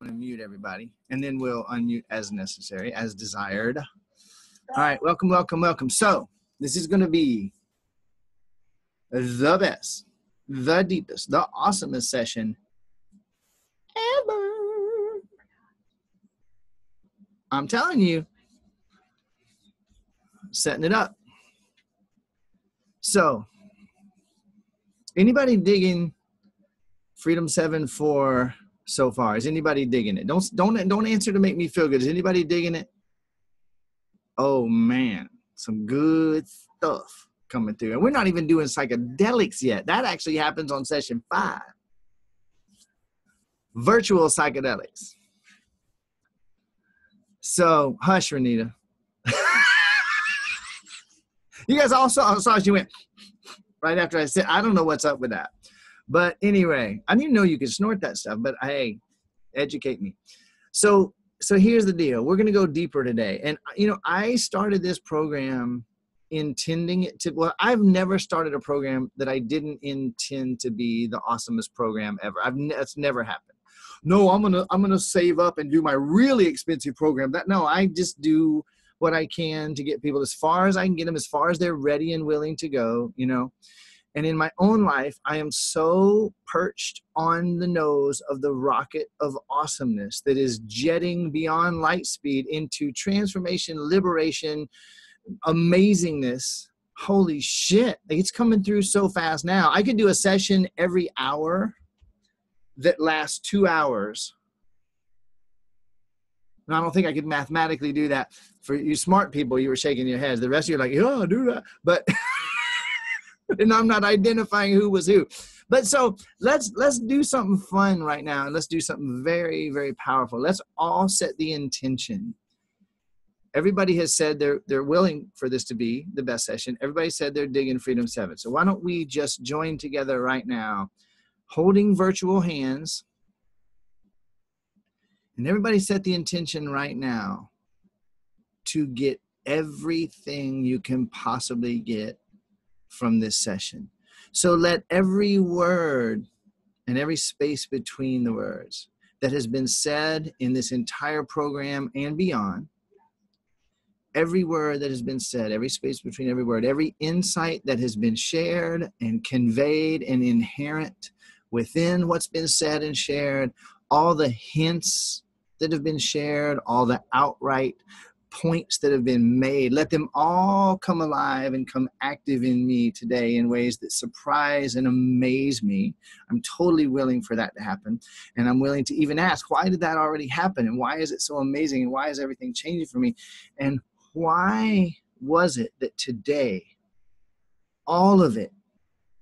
I'm going to mute everybody, and then we'll unmute as necessary, as desired. All right, welcome, welcome, welcome. So this is going to be the best, the deepest, the awesomest session ever. I'm telling you, setting it up. So anybody digging Freedom7 for so far? Is anybody digging it? Don't answer to make me feel good. Is anybody digging it? Oh man, some good stuff coming through. And we're not even doing psychedelics yet. That actually happens on session 5. Virtual psychedelics. So hush, Renita. You guys all saw she went right after I said, I don't know what's up with that. But anyway, I didn't know you could snort that stuff, but hey, educate me. So here's the deal. We're going to go deeper today. And, you know, I started this program intending it to, well, I've never started a program that I didn't intend to be the awesomest program ever. That's never happened. No, I'm going to save up and do my really expensive program. No, I just do what I can to get people as far as I can get them, as far as they're ready and willing to go, you know. And in my own life, I am so perched on the nose of the rocket of awesomeness that is jetting beyond light speed into transformation, liberation, amazingness. Holy shit. It's coming through so fast now. I could do a session every hour that lasts 2 hours. And I don't think I could mathematically do that. For you smart people, you were shaking your heads. The rest of you are like, yeah, I'll do that. But and I'm not identifying who was who. But so let's do something fun right now. And let's do something very, very powerful. Let's all set the intention. Everybody has said they're willing for this to be the best session. Everybody said they're digging Freedom7. So why don't we just join together right now, holding virtual hands. And everybody set the intention right now to get everything you can possibly get from this session. So let every word and every space between the words that has been said in this entire program and beyond, every word that has been said, every space between every word, every insight that has been shared and conveyed and inherent within what's been said and shared, all the hints that have been shared, all the outright points that have been made, let them all come alive and come active in me today in ways that surprise and amaze me. I'm totally willing for that to happen. And I'm willing to even ask, why did that already happen? And why is it so amazing? And why is everything changing for me? And why was it that today, all of it,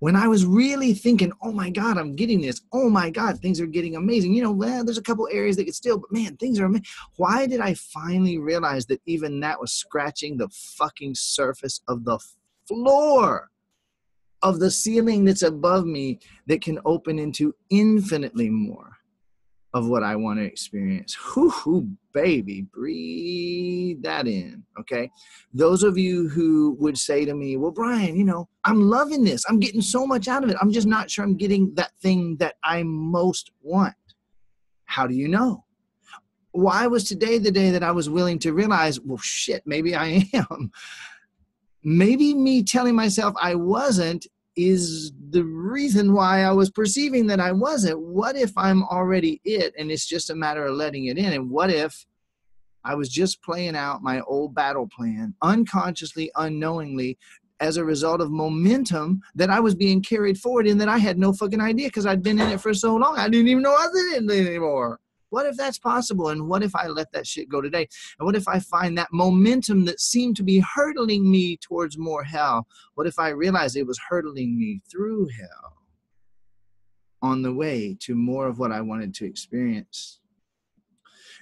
when I was really thinking, oh my God, I'm getting this. Oh my God, things are getting amazing. You know, well, there's a couple areas that could still, but man, things are amazing. Why did I finally realize that even that was scratching the fucking surface of the floor of the ceiling that's above me that can open into infinitely more of what I want to experience? Whoo, baby, breathe that in, okay? Those of you who would say to me, well, Brian, you know, I'm loving this. I'm getting so much out of it. I'm just not sure I'm getting that thing that I most want. How do you know? Why was today the day that I was willing to realize, well, shit, maybe I am. Maybe me telling myself I wasn't is the reason why I was perceiving that I wasn't. What if I'm already it and it's just a matter of letting it in? And what if I was just playing out my old battle plan unconsciously, unknowingly, as a result of momentum that I was being carried forward in that I had no fucking idea because I'd been in it for so long. I didn't even know I was in it anymore. What if that's possible? And what if I let that shit go today? And what if I find that momentum that seemed to be hurtling me towards more hell? What if I realized it was hurtling me through hell on the way to more of what I wanted to experience?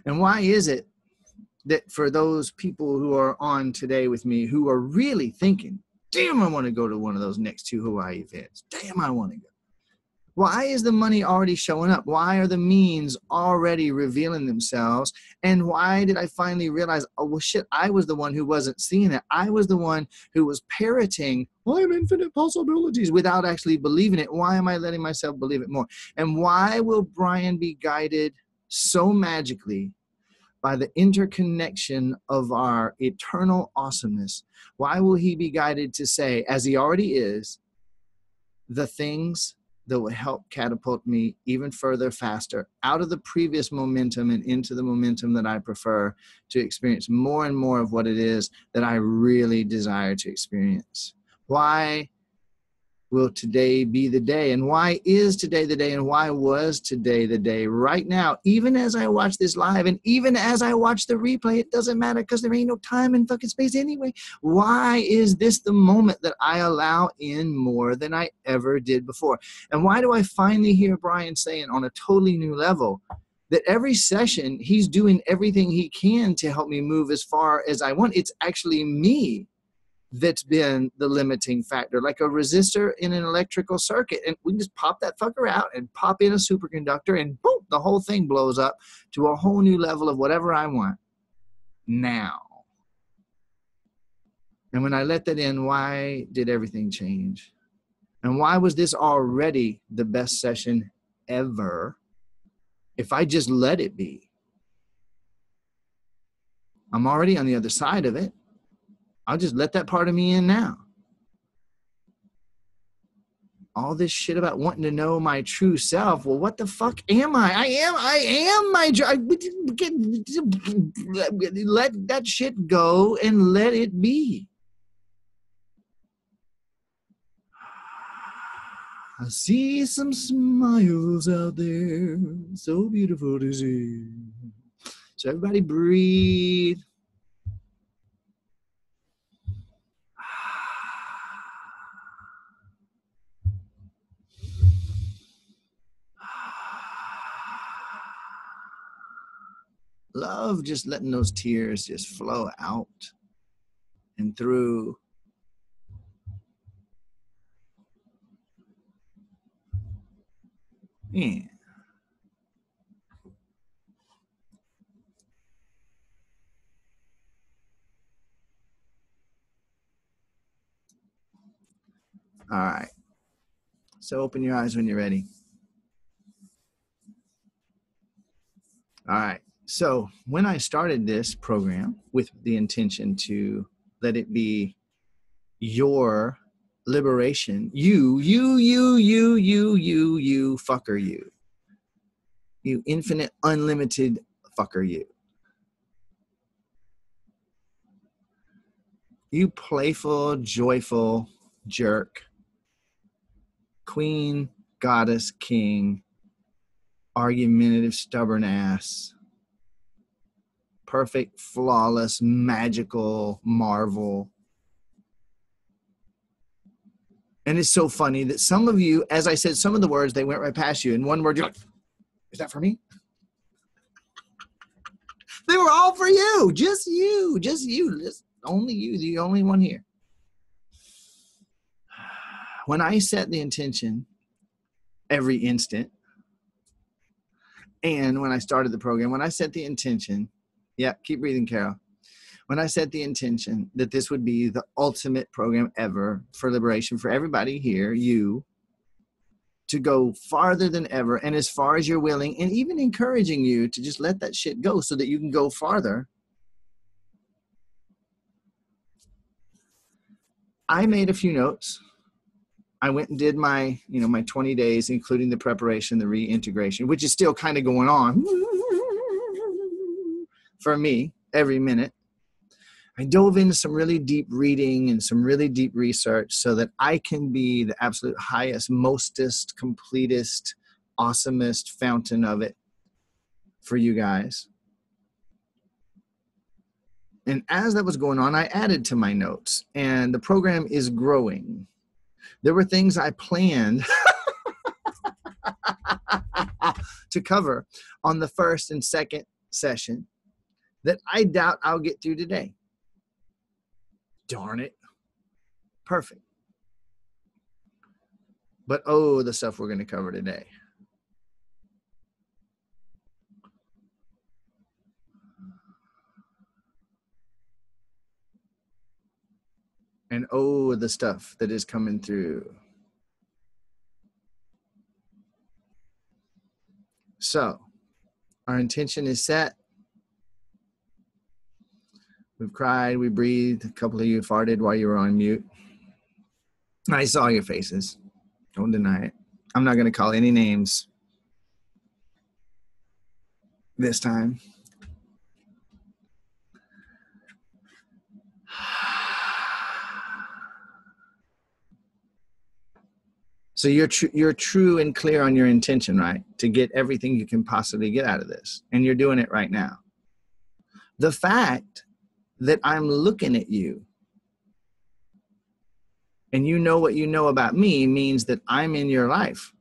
And why is it that for those people who are on today with me who are really thinking, damn, I want to go to one of those next 2 Hawaii events. Damn, I want to go. Why is the money already showing up? Why are the means already revealing themselves? And why did I finally realize, oh, well, shit, I was the one who wasn't seeing it. I was the one who was parroting, well, I have infinite possibilities without actually believing it. Why am I letting myself believe it more? And why will Brian be guided so magically by the interconnection of our eternal awesomeness, why will he be guided to say, as he already is, the things that will help catapult me even further, faster, out of the previous momentum and into the momentum that I prefer, to experience more and more of what it is that I really desire to experience? Why will today be the day? And why is today the day? And why was today the day? Right now, even as I watch this live, and even as I watch the replay, it doesn't matter, because there ain't no time and fucking space anyway. Why is this the moment that I allow in more than I ever did before? And why do I finally hear Brian saying on a totally new level that every session he's doing everything he can to help me move as far as I want? It's actually me that's been the limiting factor, like a resistor in an electrical circuit. And we can just pop that fucker out and pop in a superconductor, and boom, the whole thing blows up to a whole new level of whatever I want now. And when I let that in, why did everything change? And why was this already the best session ever if I just let it be? I'm already on the other side of it. I'll just let that part of me in now. All this shit about wanting to know my true self. Well, what the fuck am I? I am my, let that shit go and let it be. I see some smiles out there, so beautiful to see. So everybody breathe. Love just letting those tears just flow out and through. Yeah. All right. So open your eyes when you're ready. All right. So when I started this program with the intention to let it be your liberation, you fucker, you infinite, unlimited fucker, you playful, joyful jerk, queen, goddess, king, argumentative, stubborn ass, perfect, flawless, magical marvel. And it's so funny that some of you, as I said, some of the words, they went right past you. And one word, you're like, is that for me? They were all for you. Just you. Just only you, the only one here. When I set the intention every instant, and when I started the program, when I set the intention, yeah, keep breathing, Carol. When I set the intention that this would be the ultimate program ever for liberation for everybody here, you, to go farther than ever and as far as you're willing, and even encouraging you to just let that shit go so that you can go farther. I made a few notes. I went and did my, my 20 days, including the preparation, the reintegration, which is still kind of going on for me every minute. I dove into some really deep reading and some really deep research so that I can be the absolute highest, mostest, completest, awesomest fountain of it for you guys. And as that was going on, I added to my notes, and the program is growing. There were things I planned to cover on the first and second session that I doubt I'll get through today. Darn it. Perfect. But oh, the stuff we're going to cover today. And oh, the stuff that is coming through. So, Our intention is set. We've cried, we breathed. A couple of you farted while you were on mute. I saw your faces. Don't deny it. I'm not going to call any names this time. So you're true and clear on your intention, right? To get everything you can possibly get out of this. And you're doing it right now. The fact that I'm looking at you and you know what you know about me means that I'm in your life.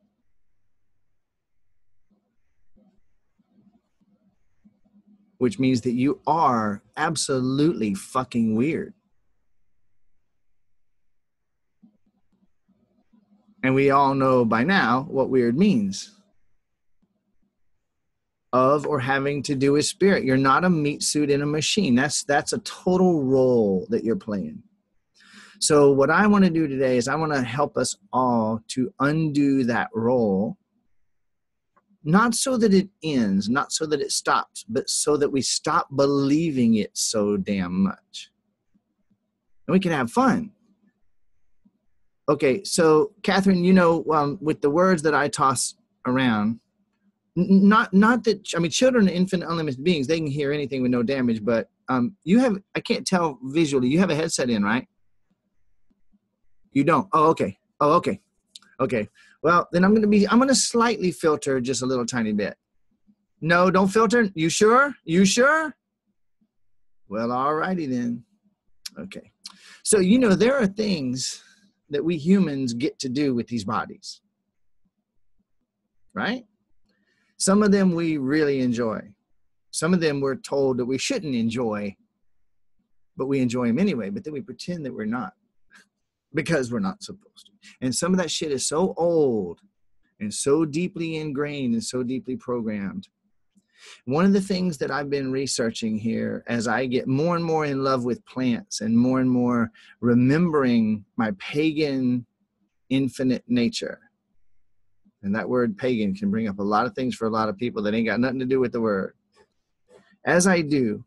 Which means that you are absolutely fucking weird. And we all know by now what weird means. Of or having to do with spirit. You're not a meat suit in a machine. That's a total role that you're playing. So what I want to do today is I want to help us all to undo that role. Not so that it ends, not so that it stops, but so that we stop believing it so damn much. And we can have fun. Okay, so Catherine, you know, with the words that I toss around, not that, I mean, children are infinite, unlimited beings. They can hear anything with no damage, but you have, I can't tell visually, you have a headset in, right? You don't? Oh, okay. Oh, okay. Okay. Well, then I'm going to slightly filter just a little tiny bit. No, don't filter. You sure? You sure? Well, all righty then. Okay. So, you know, there are things that we humans get to do with these bodies, right? Some of them we really enjoy. Some of them we're told that we shouldn't enjoy, but we enjoy them anyway. But then we pretend that we're not because we're not supposed to. And some of that shit is so old and so deeply ingrained and so deeply programmed. One of the things that I've been researching here as I get more and more in love with plants and more remembering my pagan infinite nature. And that word pagan can bring up a lot of things for a lot of people that ain't got nothing to do with the word. As I do,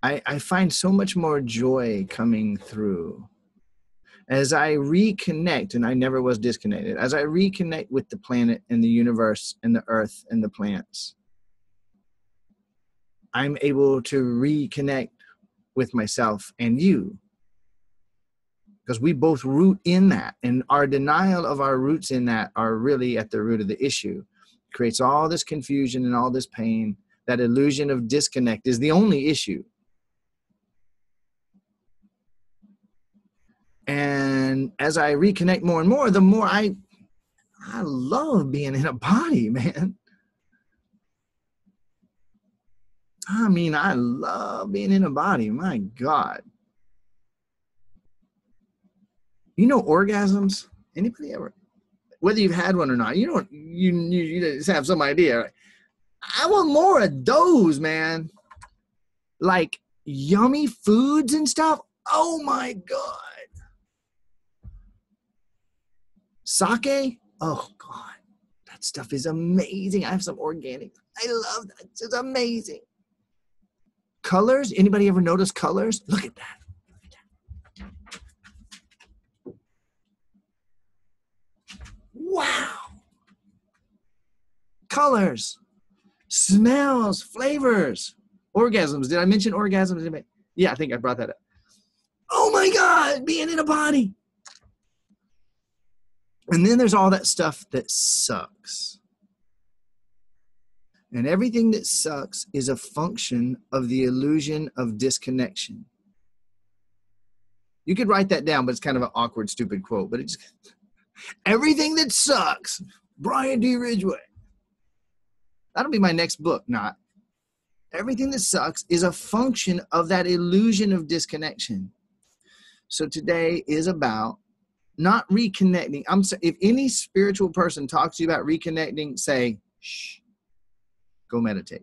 I find so much more joy coming through. As I reconnect, and I never was disconnected, as I reconnect with the planet and the universe and the earth and the plants, I'm able to reconnect with myself and you. Because we both root in that. And our denial of our roots in that are really at the root of the issue. It creates all this confusion and all this pain. That illusion of disconnect is the only issue. And as I reconnect more and more, the more I love being in a body, man. I mean, I love being in a body. My God. You know orgasms? Anybody ever? Whether you've had one or not, you just have some idea. I want more of those, man. Like yummy foods and stuff. Oh my God. Sake? Oh God, that stuff is amazing. I have some organic. I love that. It's amazing. Colors? Anybody ever notice colors? Look at that. Wow. Colors, smells, flavors, orgasms. Did I mention orgasms? Yeah, I think I brought that up. Oh my God, being in a body. And then there's all that stuff that sucks. And everything that sucks is a function of the illusion of disconnection. You could write that down, but it's kind of an awkward, stupid quote. But it's everything that sucks, Brian D. Ridgway. That'll be my next book, not. Everything that sucks is a function of that illusion of disconnection. So today is about not reconnecting. If any spiritual person talks to you about reconnecting, say, shh, go meditate.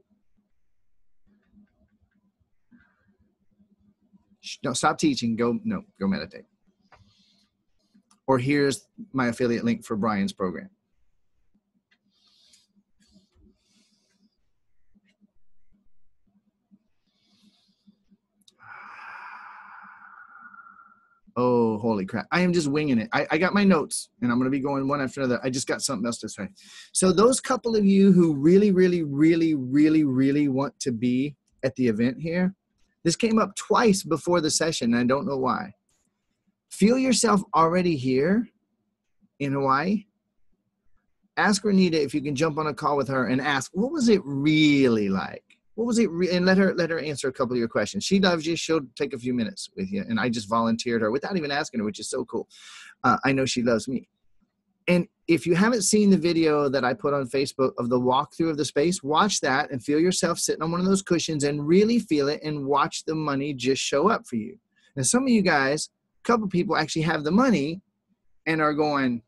Shh, no, stop teaching. Go meditate. Or here's my affiliate link for Brian's program. Oh, holy crap. I am just winging it. I got my notes and I'm going to be going one after another. I just got something else to say. So those couple of you who really, really, really, really, really want to be at the event here, this came up twice before the session. And I don't know why. Feel yourself already here in Hawaii. Ask Renita if you can jump on a call with her and ask, what was it really like? What was it? And let her answer a couple of your questions. She loves you. She'll take a few minutes with you. And I just volunteered her without even asking her, which is so cool. I know she loves me. And if you haven't seen the video that I put on Facebook of the walkthrough of the space, watch that and feel yourself sitting on one of those cushions and really feel it and watch the money just show up for you. And some of you guys, a couple people actually have the money and are going,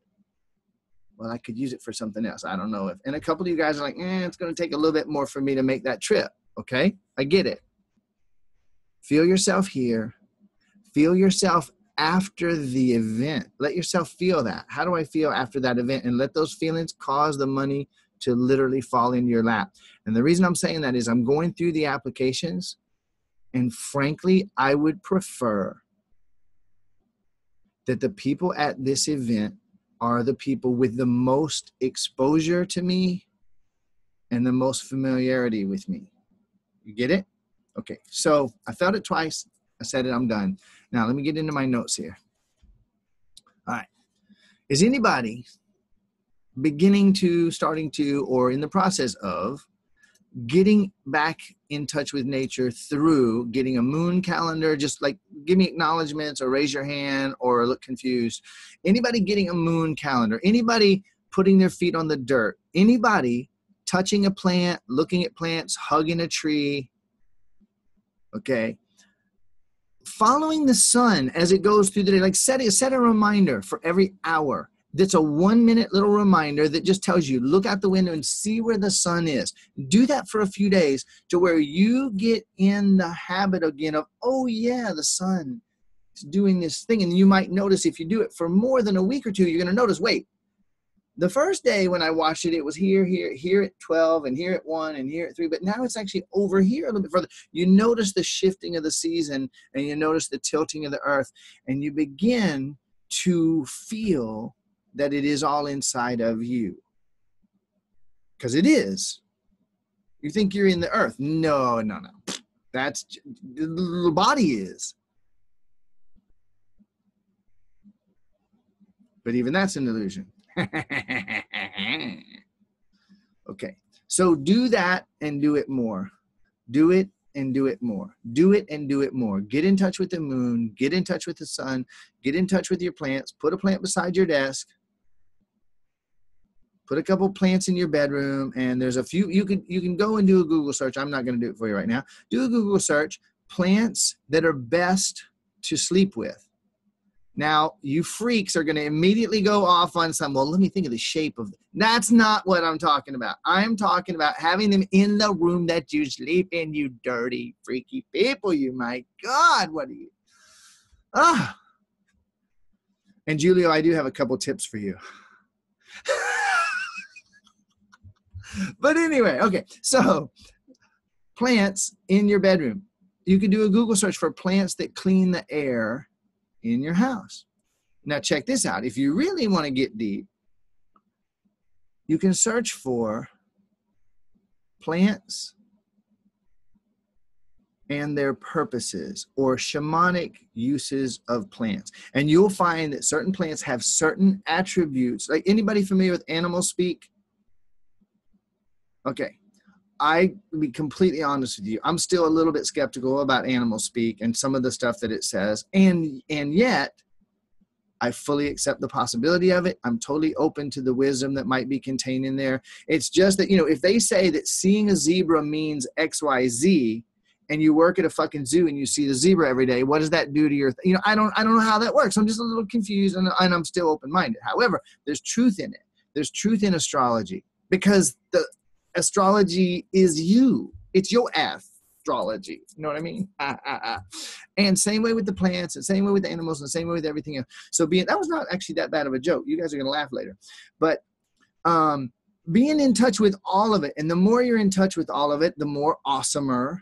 well, I could use it for something else. I don't know if, and a couple of you guys are like, it's going to take a little bit more for me to make that trip. Okay. I get it. Feel yourself here. Feel yourself after the event. Let yourself feel that. How do I feel after that event? And let those feelings cause the money to literally fall in your lap. And the reason I'm saying that is I'm going through the applications, and frankly, I would prefer that the people at this event are the people with the most exposure to me and the most familiarity with me. You get it? Okay, so I felt it twice. I said it, I'm done. Now let me get into my notes here. All right. Is anybody beginning to, starting to, or in the process of getting back in touch with nature through getting a moon calendar? Just like give me acknowledgements or raise your hand or look confused. Anybody getting a moon calendar? Anybody putting their feet on the dirt? Anybody touching a plant, looking at plants, hugging a tree? Okay. Following the sun as it goes through the day, like set a reminder for every hour. That's a 1 minute little reminder that just tells you, look out the window and see where the sun is. Do that for a few days to where you get in the habit again of, oh yeah, the sun is doing this thing. And you might notice if you do it for more than a week or two, you're going to notice, wait, the first day when I watched it, it was here at 12 and here at 1 and here at 3. But now it's actually over here a little bit further. You notice the shifting of the season and you notice the tilting of the earth and you begin to feel that it is all inside of you. Because it is. You think you're in the earth. No. That's, the body is. But even that's an illusion. Okay. So do that and do it more. Do it and do it more. Do it and do it more. Get in touch with the moon. Get in touch with the sun. Get in touch with your plants. Put a plant beside your desk. Put a couple plants in your bedroom, and there's a few, you can go and do a Google search. I'm not going to do it for you right now. Do a Google search, plants that are best to sleep with. Now, you freaks are going to immediately go off on some, well, let me think of the shape of, that's not what I'm talking about. I'm talking about having them in the room that you sleep in, you dirty, freaky people. You, my God, what are you? And Julio, I do have a couple tips for you. But anyway, okay, so plants in your bedroom. You can do a Google search for plants that clean the air in your house. Now check this out. If you really want to get deep, you can search for plants and their purposes or shamanic uses of plants. And you'll find that certain plants have certain attributes. Like, anybody familiar with animal speak? Okay, I will be completely honest with you. I'm still a little bit skeptical about animal speak and some of the stuff that it says. And yet, I fully accept the possibility of it. I'm totally open to the wisdom that might be contained in there. It's just that, if they say that seeing a zebra means X, Y, Z, and you work at a fucking zoo and you see the zebra every day, what does that do to your, I don't know how that works. I'm just a little confused and I'm still open-minded. However, there's truth in it. There's truth in astrology because the astrology is you. It's your astrology. You know what I mean? And same way with the plants and same way with the animals and same way with everything else. So that was not actually that bad of a joke. You guys are going to laugh later. But being in touch with all of it, and the more you're in touch with all of it, the more awesomer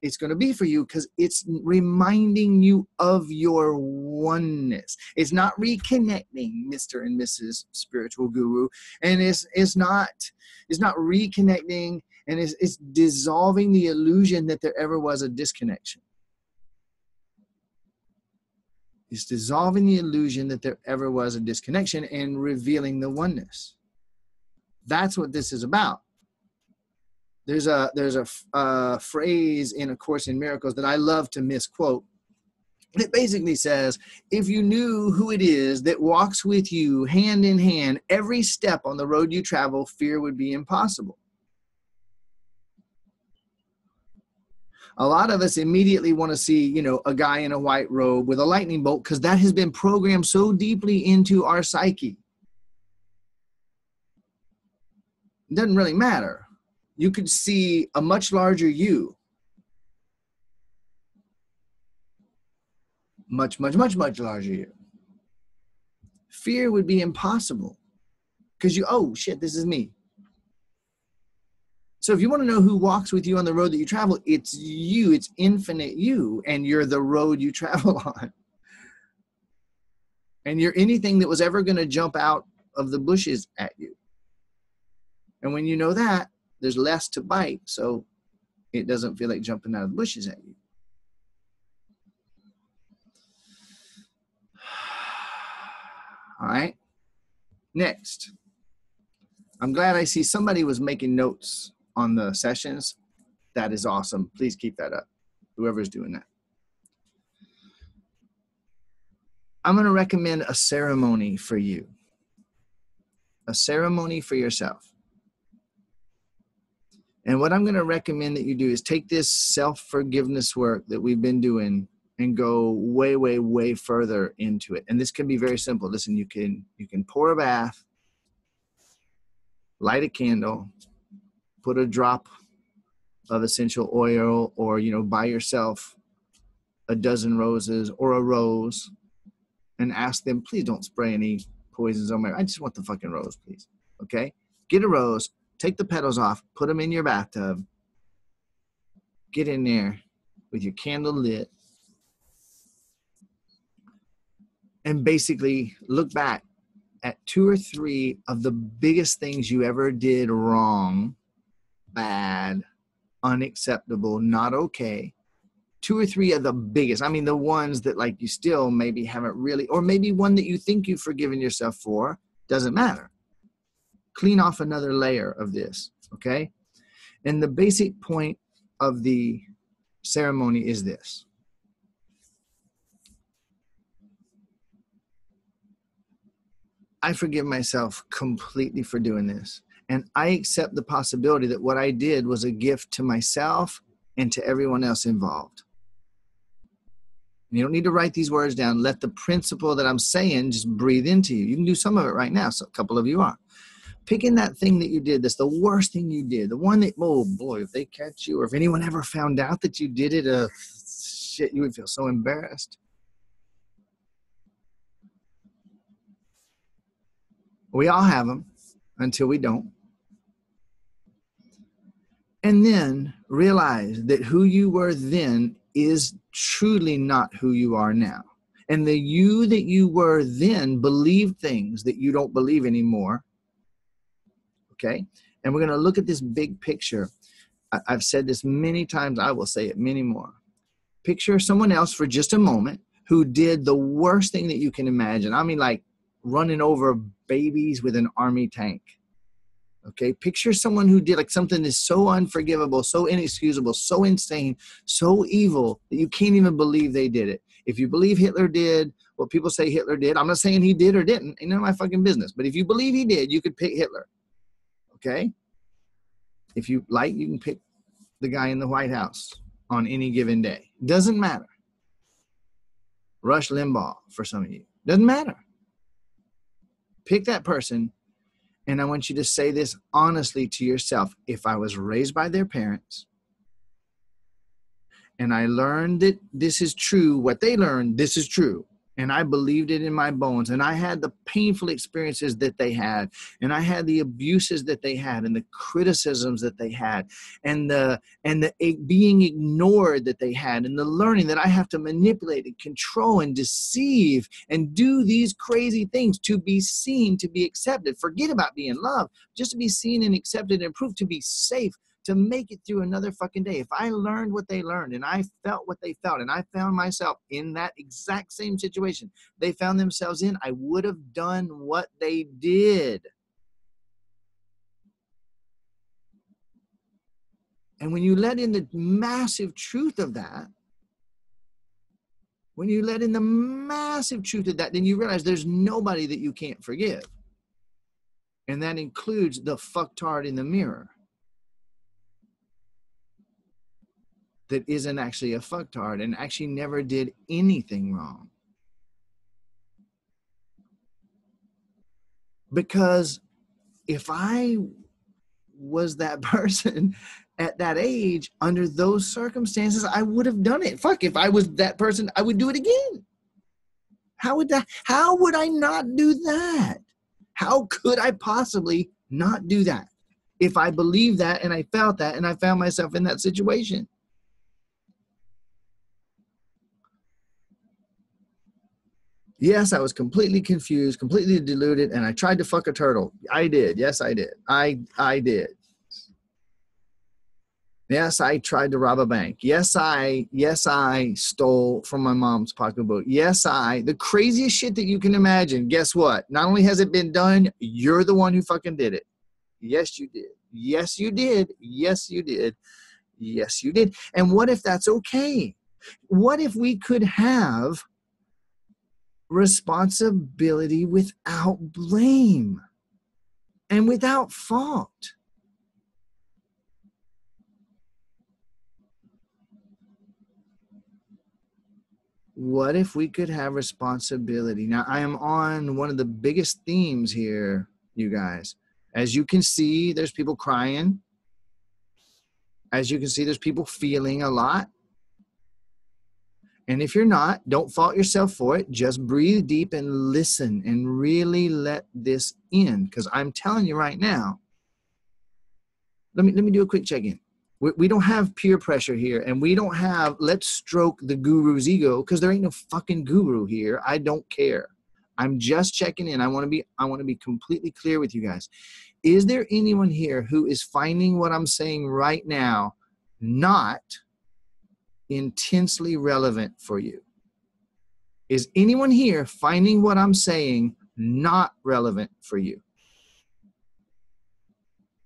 it's going to be for you, because it's reminding you of your oneness. It's not reconnecting, Mr. and Mrs. Spiritual Guru, and it's not reconnecting, and it's dissolving the illusion that there ever was a disconnection. It's dissolving the illusion that there ever was a disconnection and revealing the oneness. That's what this is about. There's a phrase in A Course in Miracles that I love to misquote. It basically says, if you knew who it is that walks with you hand in hand every step on the road you travel, fear would be impossible. A lot of us immediately want to see, a guy in a white robe with a lightning bolt, because that has been programmed so deeply into our psyche. It doesn't really matter. You could see a much larger you. Much, much, much, much larger you. Fear would be impossible, because oh shit, this is me. So if you want to know who walks with you on the road that you travel, it's you, it's infinite you, and you're the road you travel on. And you're anything that was ever going to jump out of the bushes at you. And when you know that, there's less to bite, so it doesn't feel like jumping out of the bushes at you. All right. Next. I'm glad I see somebody was making notes on the sessions. That is awesome. Please keep that up, whoever's doing that. I'm going to recommend a ceremony for you. A ceremony for yourself. And what I'm going to recommend that you do is take this self-forgiveness work that we've been doing and go way, way, way further into it. And this can be very simple. Listen, you can pour a bath, light a candle, put a drop of essential oil, or, buy yourself a dozen roses or a rose and ask them, please don't spray any poisons on I just want the fucking rose, please. Okay? Get a rose, take the petals off, put them in your bathtub, get in there with your candle lit, and basically look back at 2 or 3 of the biggest things you ever did wrong, bad, unacceptable, not okay. 2 or 3 of the biggest. I mean, the ones that you still maybe haven't really, or maybe one that you think you've forgiven yourself for, doesn't matter. Clean off another layer of this, okay? And the basic point of the ceremony is this. I forgive myself completely for doing this. And I accept the possibility that what I did was a gift to myself and to everyone else involved. And you don't need to write these words down. Let the principle that I'm saying just breathe into you. You can do some of it right now. So a couple of you are. Picking that thing that you did, that's the worst thing you did. The one that, oh boy, if they catch you, or if anyone ever found out that you did it, shit, you would feel so embarrassed. We all have them until we don't. And then realize that who you were then is truly not who you are now. And the you that you were then believed things that you don't believe anymore. Okay? And we're going to look at this big picture. I've said this many times. I will say it many more. Picture someone else for just a moment who did the worst thing that you can imagine. I mean, like running over babies with an army tank. Okay, picture someone who did something that's so unforgivable, so inexcusable, so insane, so evil that you can't even believe they did it. If you believe Hitler did what people say Hitler did, I'm not saying he did or didn't, ain't none of my fucking business. But if you believe he did, you could pick Hitler. Okay? If you like, you can pick the guy in the White House on any given day. Doesn't matter. Rush Limbaugh for some of you. Doesn't matter. Pick that person. And I want you to say this honestly to yourself. If I was raised by their parents and I learned that this is true, what they learned, this is true. And I believed it in my bones. And I had the painful experiences that they had. And I had the abuses that they had and the criticisms that they had and the being ignored that they had and the learning that I have to manipulate and control and deceive and do these crazy things to be seen, to be accepted. Forget about being loved, just to be seen and accepted and approved, to be safe, to make it through another fucking day. If I learned what they learned and I felt what they felt and I found myself in that exact same situation they found themselves in, I would have done what they did. And when you let in the massive truth of that, then you realize there's nobody that you can't forgive. And that includes the fucktard in the mirror. That isn't actually a fucktard and actually never did anything wrong. Because if I was that person at that age, under those circumstances, I would have done it. Fuck, if I was that person, I would do it again. How would I not do that? How could I possibly not do that if I believed that and I felt that and I found myself in that situation? Yes, I was completely confused, completely deluded, and I tried to fuck a turtle. I did. Yes, I did. I did. Yes, I tried to rob a bank. Yes, I stole from my mom's pocketbook. Yes, the craziest shit that you can imagine. Guess what? Not only has it been done, you're the one who fucking did it. Yes, you did. Yes, you did. Yes, you did. Yes, you did. And what if that's okay? What if we could have responsibility without blame and without fault? What if we could have responsibility? Now, I am on one of the biggest themes here, you guys. As you can see, there's people crying. As you can see, there's people feeling a lot. And if you're not, don't fault yourself for it. Just breathe deep and listen and really let this in. Because I'm telling you right now, let me do a quick check-in. We don't have peer pressure here, and we don't have let's stroke the guru's ego, because there ain't no fucking guru here. I don't care. I'm just checking in. I want to be completely clear with you guys. Is there anyone here who is finding what I'm saying right now not intensely relevant for you? Is anyone here finding what I'm saying not relevant for you?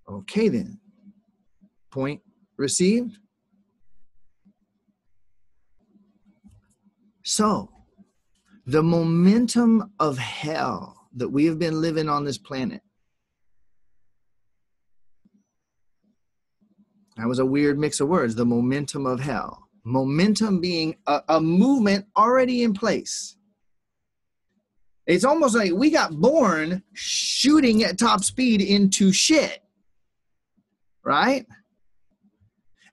Okay, then. Point received. So, the momentum of hell that we have been living on this planet. That was a weird mix of words. The momentum of hell. Momentum being a movement already in place. It's almost like we got born shooting at top speed into shit. Right?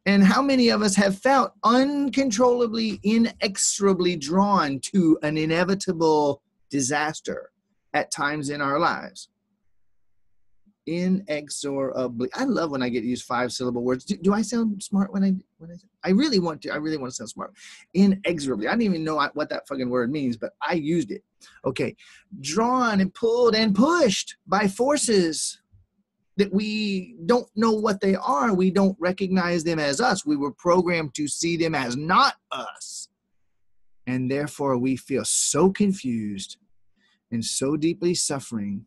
And how many of us have felt uncontrollably, inexorably drawn to an inevitable disaster at times in our lives? Inexorably. I love when I get to use 5-syllable words. Do I sound smart when I really want to sound smart. Inexorably. I didn't even know what that fucking word means, but I used it. Okay. Drawn and pulled and pushed by forces that we don't know what they are. We don't recognize them as us. We were programmed to see them as not us. And therefore we feel so confused and so deeply suffering.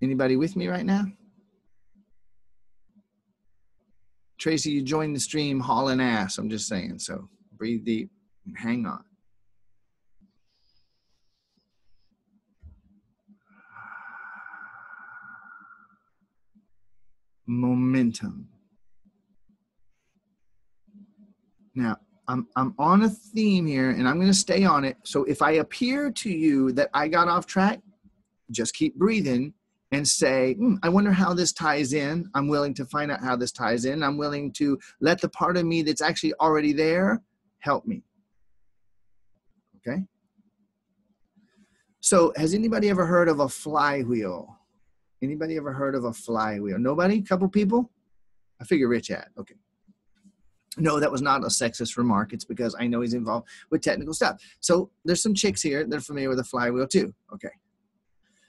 Anybody with me right now? Tracy, you joined the stream hauling ass. I'm just saying. So breathe deep and hang on. Momentum. Now, I'm on a theme here, and I'm going to stay on it. So if I appear to you that I got off track, just keep breathing and say, I wonder how this ties in. I'm willing to find out how this ties in. I'm willing to let the part of me that's actually already there help me. Okay? So has anybody ever heard of a flywheel? Anybody ever heard of a flywheel? Nobody? Couple people? I figure Rich had. Okay. No, that was not a sexist remark. It's because I know he's involved with technical stuff. So there's some chicks here that are familiar with a flywheel too. Okay.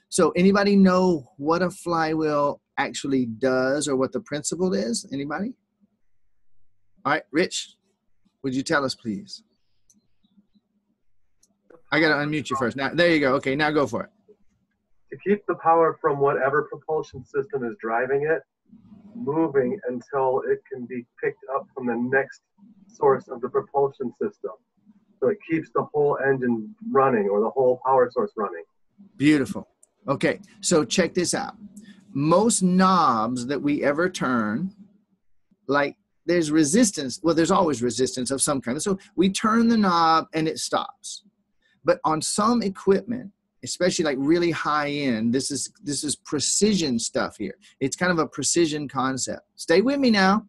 So anybody know what a flywheel actually does or what the principle is? Anybody? All right, Rich, would you tell us, please? I got to unmute you first. Now, there you go. Okay, now go for it. To keep the power from whatever propulsion system is driving it moving until it can be picked up from the next source of the propulsion system. So it keeps the whole engine running or the whole power source running. Beautiful. Okay, so check this out. Most knobs that we ever turn, like there's resistance. Well, there's always resistance of some kind. So we turn the knob and it stops. But on some equipment, especially like really high end, this is precision stuff here. It's kind of a precision concept. Stay with me now.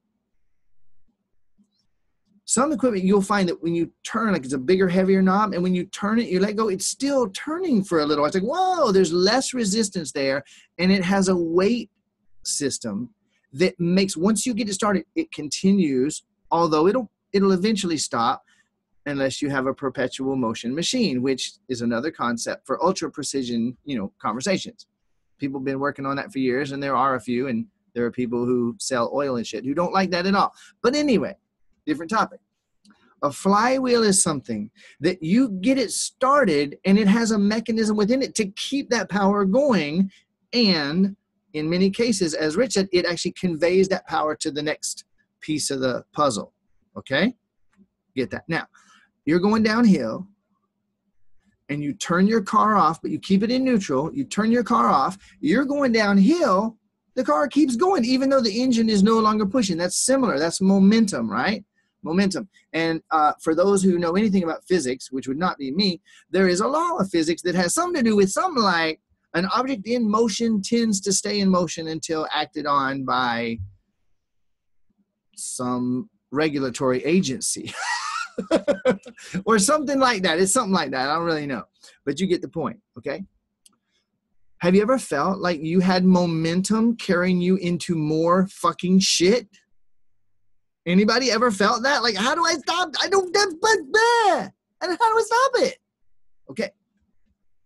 Some equipment you'll find that when you turn, like it's a bigger, heavier knob, and when you turn it, you let go, it's still turning for a little. It's like, whoa, there's less resistance there, and it has a weight system that makes, once you get it started, it continues, although it'll eventually stop unless you have a perpetual motion machine, which is another concept for ultra precision, conversations. People have been working on that for years, and there are a few, and there are people who sell oil and shit who don't like that at all. But anyway, different topic. A flywheel is something that you get it started and it has a mechanism within it to keep that power going. And in many cases, as Rich said, it actually conveys that power to the next piece of the puzzle. Okay? Get that. Now, you're going downhill and you turn your car off, but you keep it in neutral. You turn your car off. You're going downhill. The car keeps going, even though the engine is no longer pushing. That's similar. That's momentum, right? Momentum. And for those who know anything about physics, which would not be me, there is a law of physics that has something to do with something like an object in motion tends to stay in motion until acted on by some regulatory agency or something like that. It's something like that. I don't really know, but you get the point. Okay. Have you ever felt like you had momentum carrying you into more fucking shit? Anybody ever felt that? Like, how do I stop? I don't, that's bad. And how do I stop it? Okay.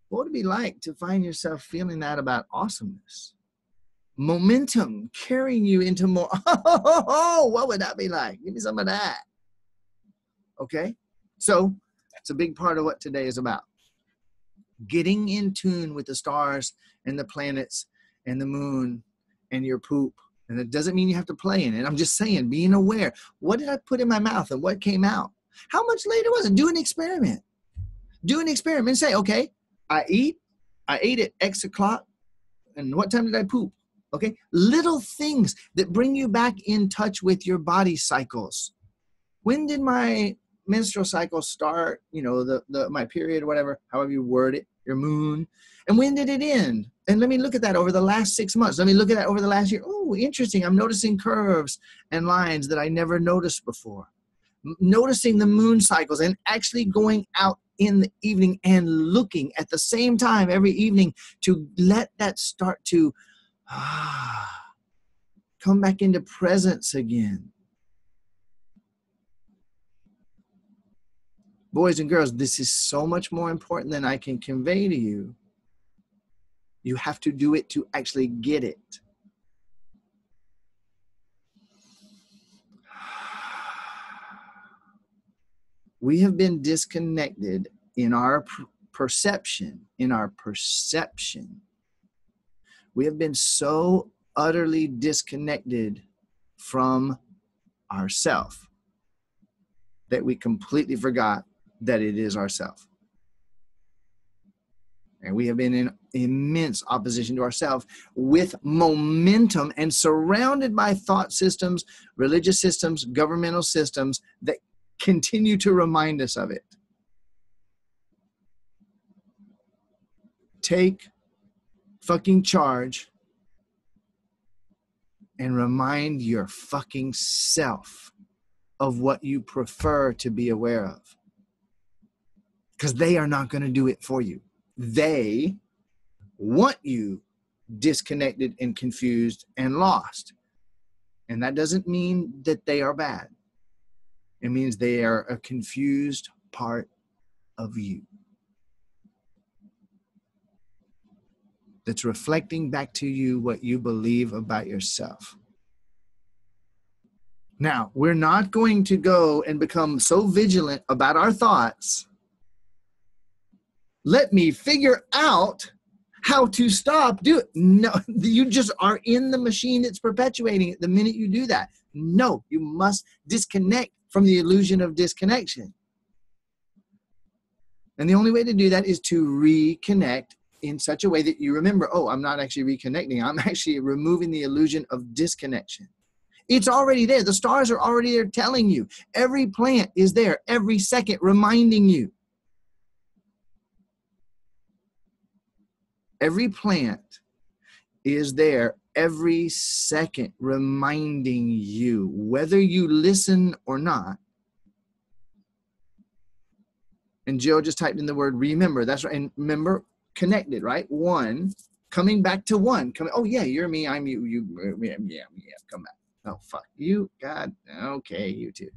What would it be like to find yourself feeling that about awesomeness? Momentum carrying you into more. Oh, what would that be like? Give me some of that. Okay. So it's a big part of what today is about. Getting in tune with the stars and the planets and the moon and your poop. And it doesn't mean you have to play in it. I'm just saying, being aware. What did I put in my mouth and what came out? How much later was it? Do an experiment. Do an experiment. Say, okay, I ate at X o'clock. And what time did I poop? Okay. Little things that bring you back in touch with your body cycles. When did my menstrual cycle start? My period or whatever, however you word it, your moon. And when did it end? And let me look at that over the last 6 months. Let me look at that over the last year. Oh, interesting. I'm noticing curves and lines that I never noticed before. Noticing the moon cycles and actually going out in the evening and looking at the same time every evening to let that start to come back into presence again. Boys and girls, this is so much more important than I can convey to you. You have to do it to actually get it. We have been disconnected in our perception. We have been so utterly disconnected from ourself that we completely forgot that it is ourself. And we have been in immense opposition to ourselves with momentum and surrounded by thought systems, religious systems, governmental systems that continue to remind us of it. Take fucking charge and remind your fucking self of what you prefer to be aware of. Because they are not going to do it for you. They want you disconnected and confused and lost. And that doesn't mean that they are bad. It means they are a confused part of you that's reflecting back to you what you believe about yourself. Now, we're not going to go and become so vigilant about our thoughts. Let me figure out how to stop doing it. No, you just are in the machine that's perpetuating it the minute you do that. No, you must disconnect from the illusion of disconnection. And the only way to do that is to reconnect in such a way that you remember, oh, I'm not actually reconnecting. I'm actually removing the illusion of disconnection. It's already there. The stars are already there telling you. Every plant is there every second reminding you. Every plant is there every second reminding you, whether you listen or not. And Jill just typed in the word remember. That's right. And remember, connected, right? One, coming back to one. Oh, yeah, you're me, I'm you. Yeah, come back. Oh, fuck you. God, okay, you too.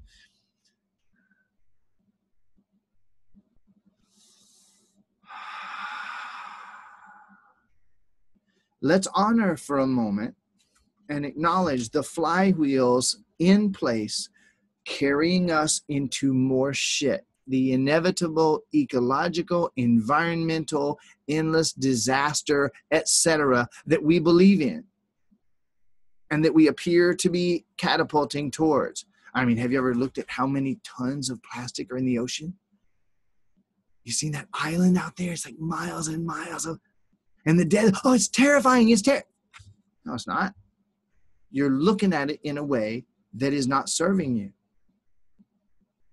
Let's honor for a moment and acknowledge the flywheels in place carrying us into more shit. The inevitable ecological, environmental, endless disaster, etc., that we believe in and that we appear to be catapulting towards. I mean, have you ever looked at how many tons of plastic are in the ocean? You seen that island out there? It's like miles and miles of, and the dead. Oh, it's terrifying. No, it's not. You're looking at it in a way that is not serving you.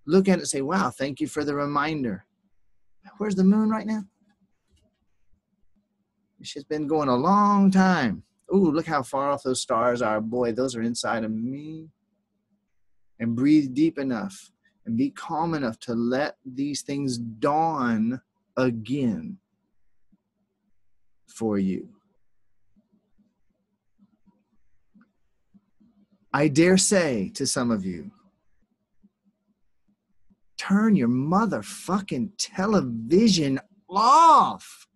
Look at it and say, wow, thank you for the reminder. Where's the moon right now? She's been going a long time. Ooh, look how far off those stars are. Boy, those are inside of me. And breathe deep enough and be calm enough to let these things dawn again for you. I dare say to some of you, turn your motherfucking television off.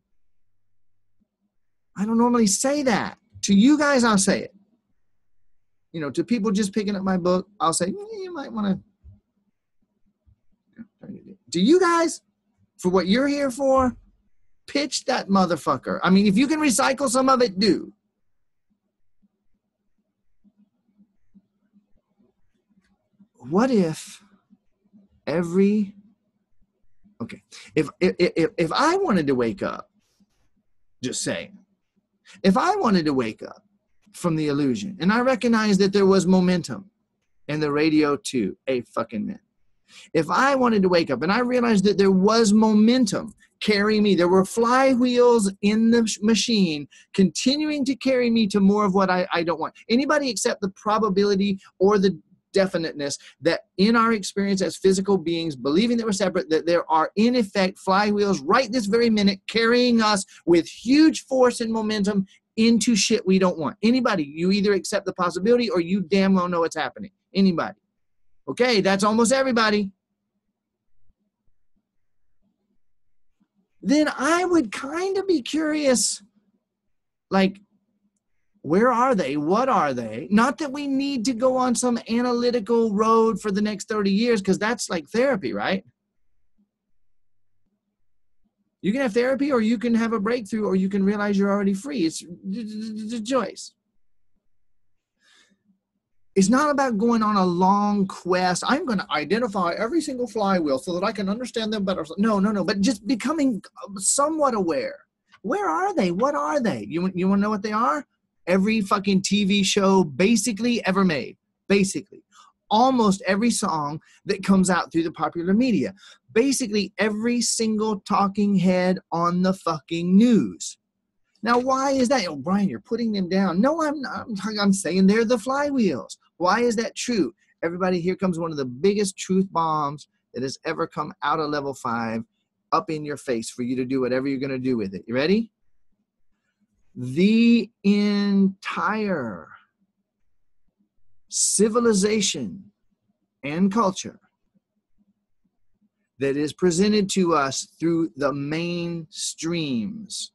I don't normally say that. To you guys, I'll say it. You know, to people just picking up my book, I'll say, you might want to. Do you guys, for what you're here for, pitch that motherfucker. I mean, if you can recycle some of it, do. What if if I wanted to wake up, just saying, if I wanted to wake up from the illusion, and I recognized that there was momentum in the radio too, a fucking minute. If I wanted to wake up and I realized that there was momentum carrying me, there were flywheels in the machine continuing to carry me to more of what I don't want. Anybody accept the probability or the definiteness that in our experience as physical beings, believing that we're separate, that there are in effect flywheels right this very minute carrying us with huge force and momentum into shit we don't want? Anybody? You either accept the possibility or you damn well know what's happening. Anybody? Okay, that's almost everybody. Then I would kind of be curious, like, where are they? What are they? Not that we need to go on some analytical road for the next 30 years, because that's like therapy, right? You can have therapy, or you can have a breakthrough, or you can realize you're already free. It's a choice. It's not about going on a long quest. I'm going to identify every single flywheel so that I can understand them better. No. But just becoming somewhat aware. Where are they? What are they? You want to know what they are? Every fucking TV show basically ever made. Basically. Almost every song that comes out through the popular media. Basically every single talking head on the fucking news. Now, why is that? Oh, Brian, you're putting them down. No, I'm not. I'm saying they're the flywheels. Why is that true? Everybody, here comes one of the biggest truth bombs that has ever come out of level 5 up in your face for you to do whatever you're going to do with it. You ready? The entire civilization and culture that is presented to us through the mainstreams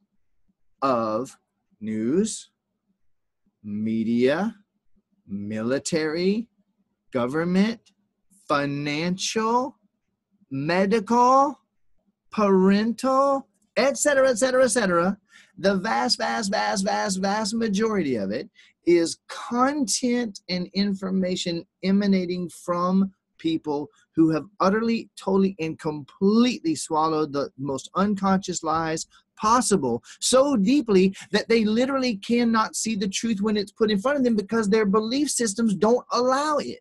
of news, media, military, government, financial, medical, parental, etc., etc., etc. The vast majority of it is content and information emanating from people who have utterly, totally, and completely swallowed the most unconscious lies possible so deeply that they literally cannot see the truth when it's put in front of them because their belief systems don't allow it.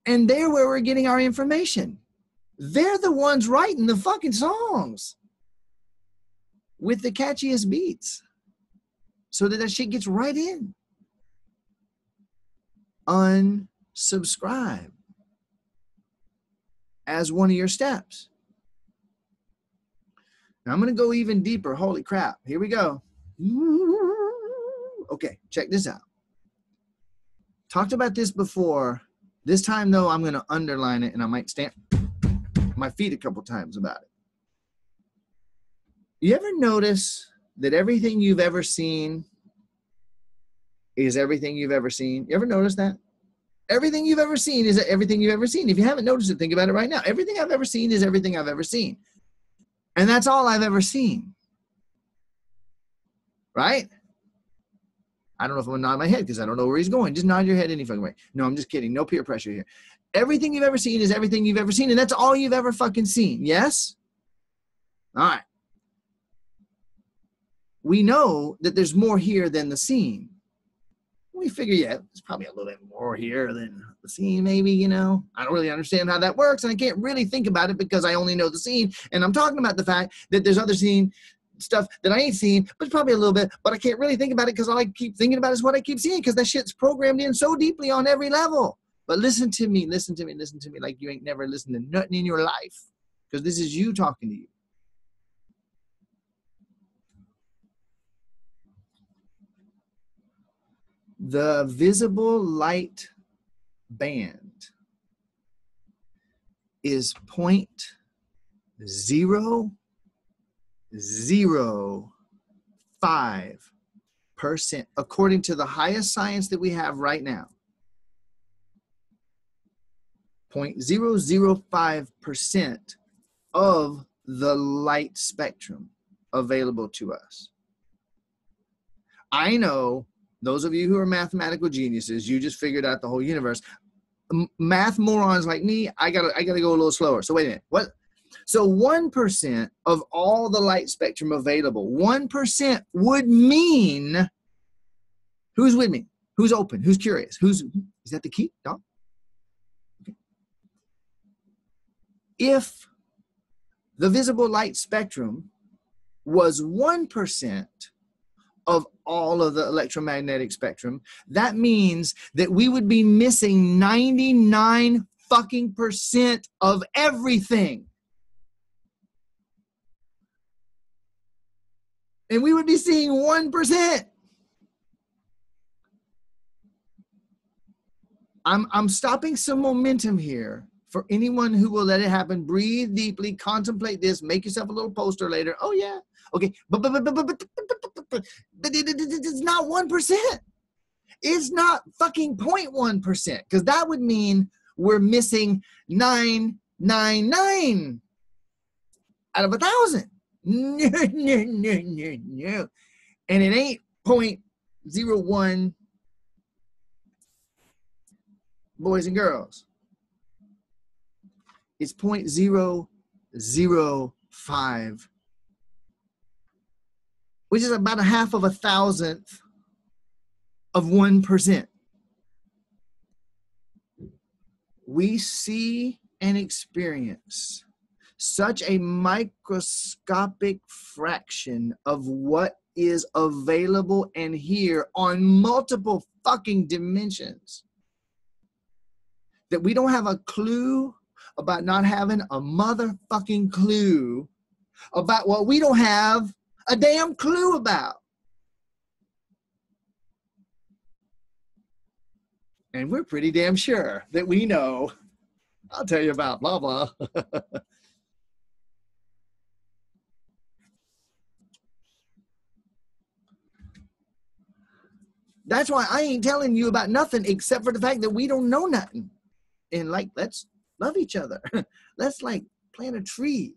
And they're where we're getting our information. They're the ones writing the fucking songs with the catchiest beats so that shit gets right in. Unsubscribe as one of your steps. Now I'm going to go even deeper. Holy crap. Here we go. Okay, check this out. Talked about this before. This time, though, I'm going to underline it, and I might stamp my feet a couple times about it. You ever notice that everything you've ever seen is everything you've ever seen? You ever notice that? Everything you've ever seen is everything you've ever seen. If you haven't noticed it, think about it right now. Everything I've ever seen is everything I've ever seen. And that's all I've ever seen. Right? I don't know if I'm going to nod my head because I don't know where he's going. Just nod your head any fucking way. No, I'm just kidding. No peer pressure here. Everything you've ever seen is everything you've ever seen. And that's all you've ever fucking seen. Yes? All right. We know that there's more here than the seen. We figure, yeah, there's probably a little bit more here than the scene, maybe, you know. I don't really understand how that works, and I can't really think about it because I only know the scene. And I'm talking about the fact that there's other scene stuff that I ain't seen, but probably a little bit, but I can't really think about it because all I keep thinking about is what I keep seeing because that shit's programmed in so deeply on every level. But listen to me like you ain't never listened to nothing in your life because this is you talking to you. The visible light band is 0.005%, according to the highest science that we have right now. 0.005% of the light spectrum available to us. I know those of you who are mathematical geniuses, you just figured out the whole universe. Math morons like me, I gotta go a little slower. So wait a minute. What? So 1% of all the light spectrum available, 1% would mean, who's with me? Who's open? Who's curious? Is that the key? No? Okay. If the visible light spectrum was 1% of all of the electromagnetic spectrum, that means that we would be missing 99% of everything. And we would be seeing 1%. I'm stopping some momentum here for anyone who will let it happen. Breathe deeply, contemplate this, make yourself a little poster later. Oh yeah. Okay, but it's not 1%. It's not fucking 0.1%, because that would mean we're missing 999 out of 1,000. No. And it ain't 0.01 boys and girls. It's 0.005, which is about 0.005 of 1%. We see and experience such a microscopic fraction of what is available and here on multiple fucking dimensions that we don't have a clue about not having a motherfucking clue about what we don't have a damn clue about. And we're pretty damn sure that we know. I'll tell you about blah, blah. That's why I ain't telling you about nothing except for the fact that we don't know nothing. And like, let's love each other. Let's like plant a tree.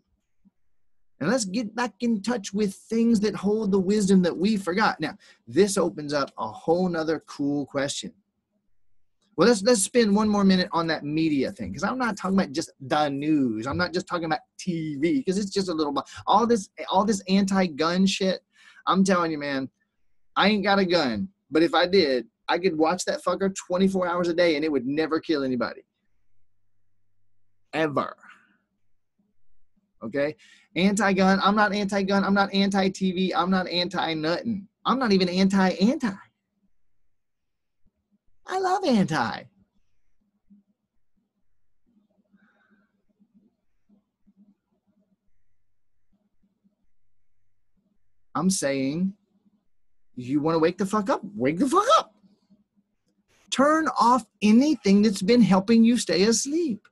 And let's get back in touch with things that hold the wisdom that we forgot. Now, this opens up a whole nother cool question. Well, let's spend one more minute on that media thing, because I'm not talking about just the news. I'm not just talking about TV, because it's just a little, all this anti-gun shit. I'm telling you, man, I ain't got a gun, but if I did, I could watch that fucker 24 hours a day and it would never kill anybody. Ever. Okay? Anti-gun, I'm not anti-gun, I'm not anti-TV, I'm not anti-nothing. I'm not even anti-anti. I love anti. I'm saying, you want to wake the fuck up? Wake the fuck up. Turn off anything that's been helping you stay asleep.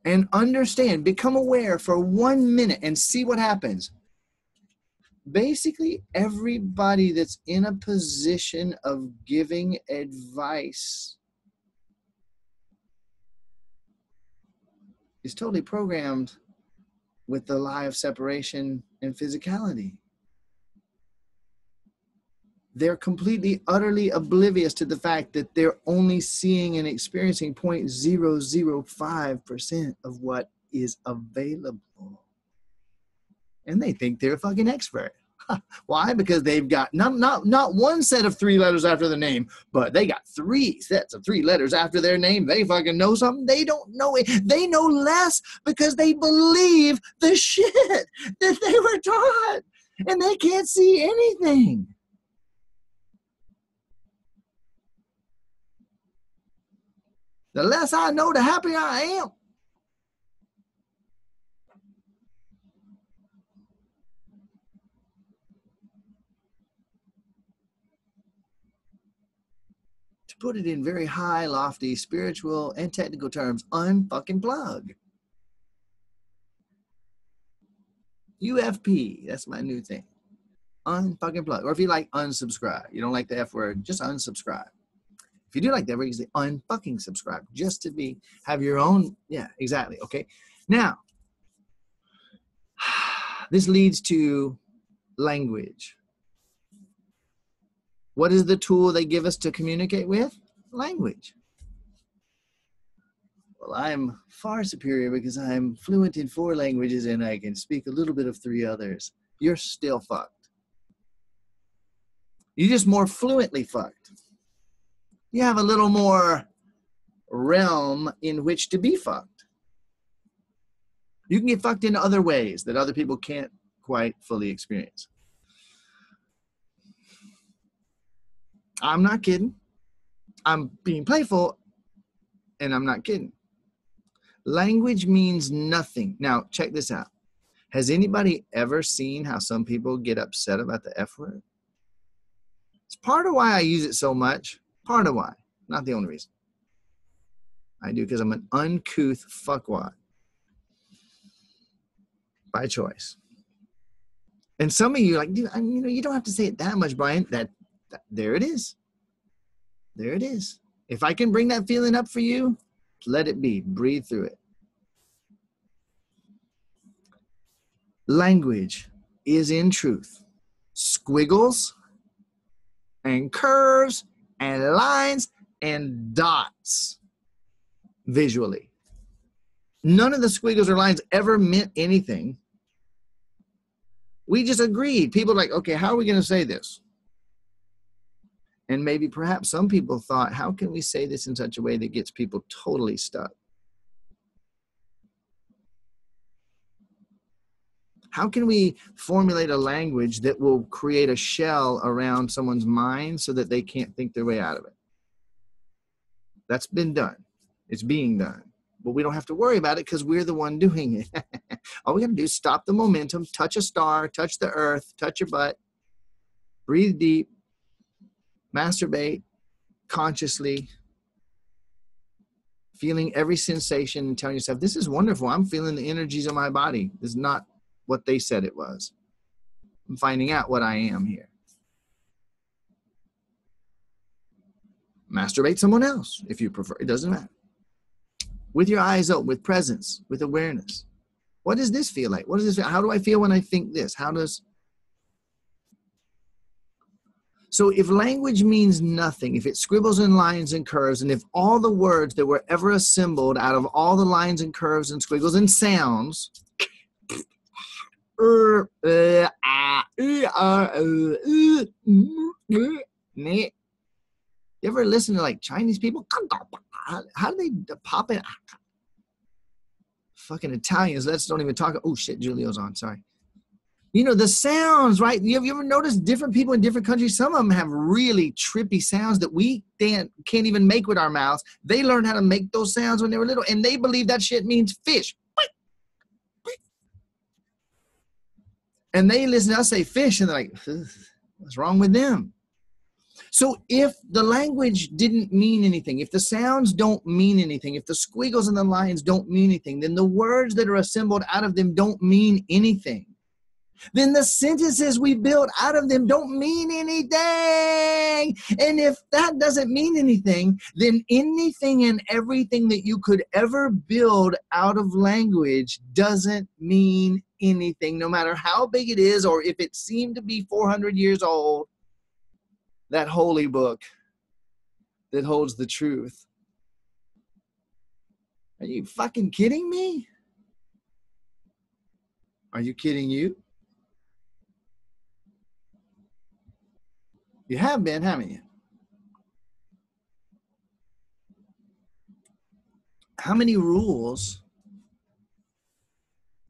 And understand, become aware for 1 minute and see what happens. Basically, everybody that's in a position of giving advice is totally programmed with the lie of separation and physicality. They're completely, utterly oblivious to the fact that they're only seeing and experiencing 0.005% of what is available. And they think they're a fucking expert. Why? Because they've got not one set of 3 letters after the name, but they got 3 sets of 3 letters after their name. They fucking know something. They don't know it. They know less because they believe the shit that they were taught. And they can't see anything. The less I know, the happier I am. To put it in very high, lofty, spiritual, and technical terms, unfucking plug. UFP, that's my new thing. Unfucking plug. Or if you like, unsubscribe. You don't like the F word, just unsubscribe. If you do like that word, you say unfucking subscribe, just to have your own, yeah, exactly, okay? Now, this leads to language. What is the tool they give us to communicate with? Language. Well, I'm far superior because I'm fluent in 4 languages and I can speak a little bit of 3 others. You're still fucked. You're just more fluently fucked. You have a little more realm in which to be fucked. You can get fucked in other ways that other people can't quite fully experience. I'm not kidding. I'm being playful, and I'm not kidding. Language means nothing. Now, check this out. Has anybody ever seen how some people get upset about the F word? It's part of why I use it so much. Part of why. Not the only reason. I do because I'm an uncouth fuckwad. By choice. And some of you are like, dude, you don't have to say it that much, Brian. There it is. There it is. If I can bring that feeling up for you, let it be. Breathe through it. Language is, in truth, squiggles and curves and lines and dots visually. None of the squiggles or lines ever meant anything. We just agreed. People are like, okay, how are we going to say this? And maybe perhaps some people thought, how can we say this in such a way that gets people totally stuck? How can we formulate a language that will create a shell around someone's mind so that they can't think their way out of it? That's been done. It's being done. But we don't have to worry about it because we're the one doing it. All we got to do is stop the momentum, touch a star, touch the earth, touch your butt, breathe deep, masturbate consciously, feeling every sensation and telling yourself, this is wonderful. I'm feeling the energies of my body. This is not what they said it was. I'm finding out what I am here. Masturbate someone else if you prefer. It doesn't matter. With your eyes open, with presence, with awareness. What does this feel like? What does this feel? How do I feel when I think this? So if language means nothing, if it scribbles in lines and curves, and if all the words that were ever assembled out of all the lines and curves and squiggles and sounds, you ever listen to like Chinese people? How do they pop it? Fucking Italians, let's don't even talk. Oh shit, Julio's on, sorry. You know, the sounds, right? Have you ever noticed different people in different countries? Some of them have really trippy sounds that we can't even make with our mouths. They learned how to make those sounds when they were little, and they believe that shit means fish. And they listen to us say fish, and they're like, what's wrong with them? So if the language didn't mean anything, if the sounds don't mean anything, if the squiggles and the lines don't mean anything, then the words that are assembled out of them don't mean anything. Then the sentences we build out of them don't mean anything. And if that doesn't mean anything, then anything and everything that you could ever build out of language doesn't mean anything, no matter how big it is, or if it seemed to be 400 years old. That holy book that holds the truth. Are you fucking kidding me? Are you kidding you? You have been, haven't you? How many rules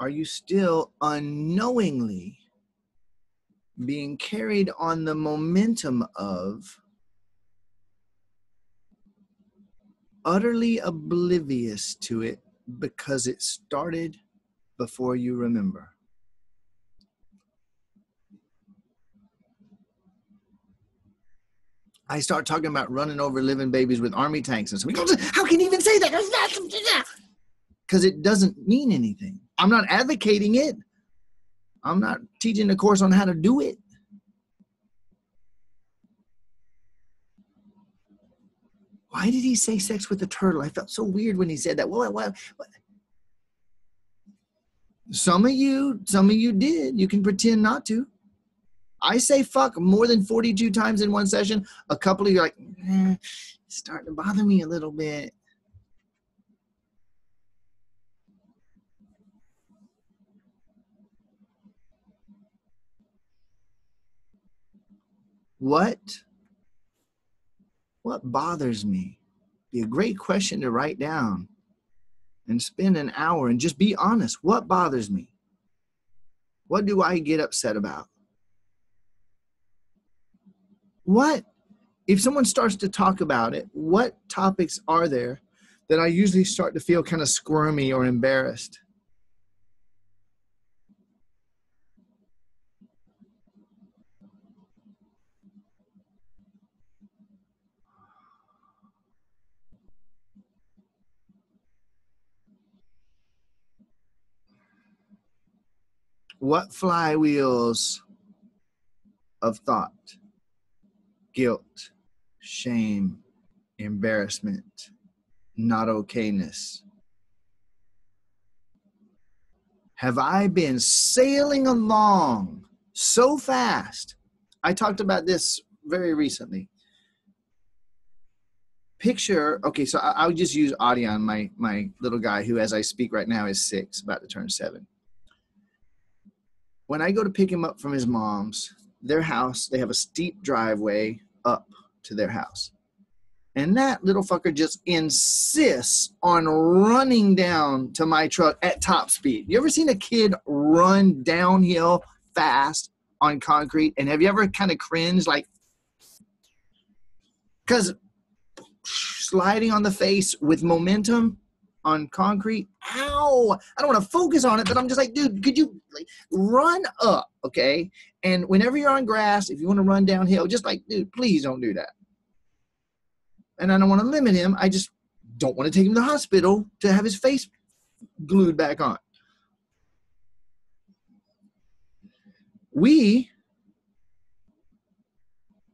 are you still unknowingly being carried on the momentum of, utterly oblivious to it because it started before you remember? I start talking about running over living babies with army tanks and something. How can you even say that? Because it doesn't mean anything. I'm not advocating it. I'm not teaching a course on how to do it. Why did he say sex with a turtle? I felt so weird when he said that. What? Some of you did. You can pretend not to. I say fuck more than 42 times in one session. A couple of you are like, it's starting to bother me a little bit. What bothers me? Be a great question to write down and spend an hour and just be honest. What bothers me? What do I get upset about? What, if someone starts to talk about it, what topics are there that I usually start to feel kind of squirmy or embarrassed? What flywheels of thought, guilt, shame, embarrassment, not okayness, have I been sailing along so fast? I talked about this very recently. Picture, okay, so I would just use Audion, my little guy who, as I speak right now, is 6, about to turn 7. When I go to pick him up from his mom's, their house, they have a steep driveway up to their house. And that little fucker just insists on running down to my truck at top speed. You ever seen a kid run downhill fast on concrete? And have you ever kind of cringed, like, because sliding on the face with momentum on concrete, ow, I don't want to focus on it, but I'm just like, dude, could you like run up, okay? And whenever you're on grass, if you want to run downhill, just like, dude, please don't do that. And I don't want to limit him. I just don't want to take him to the hospital to have his face glued back on. We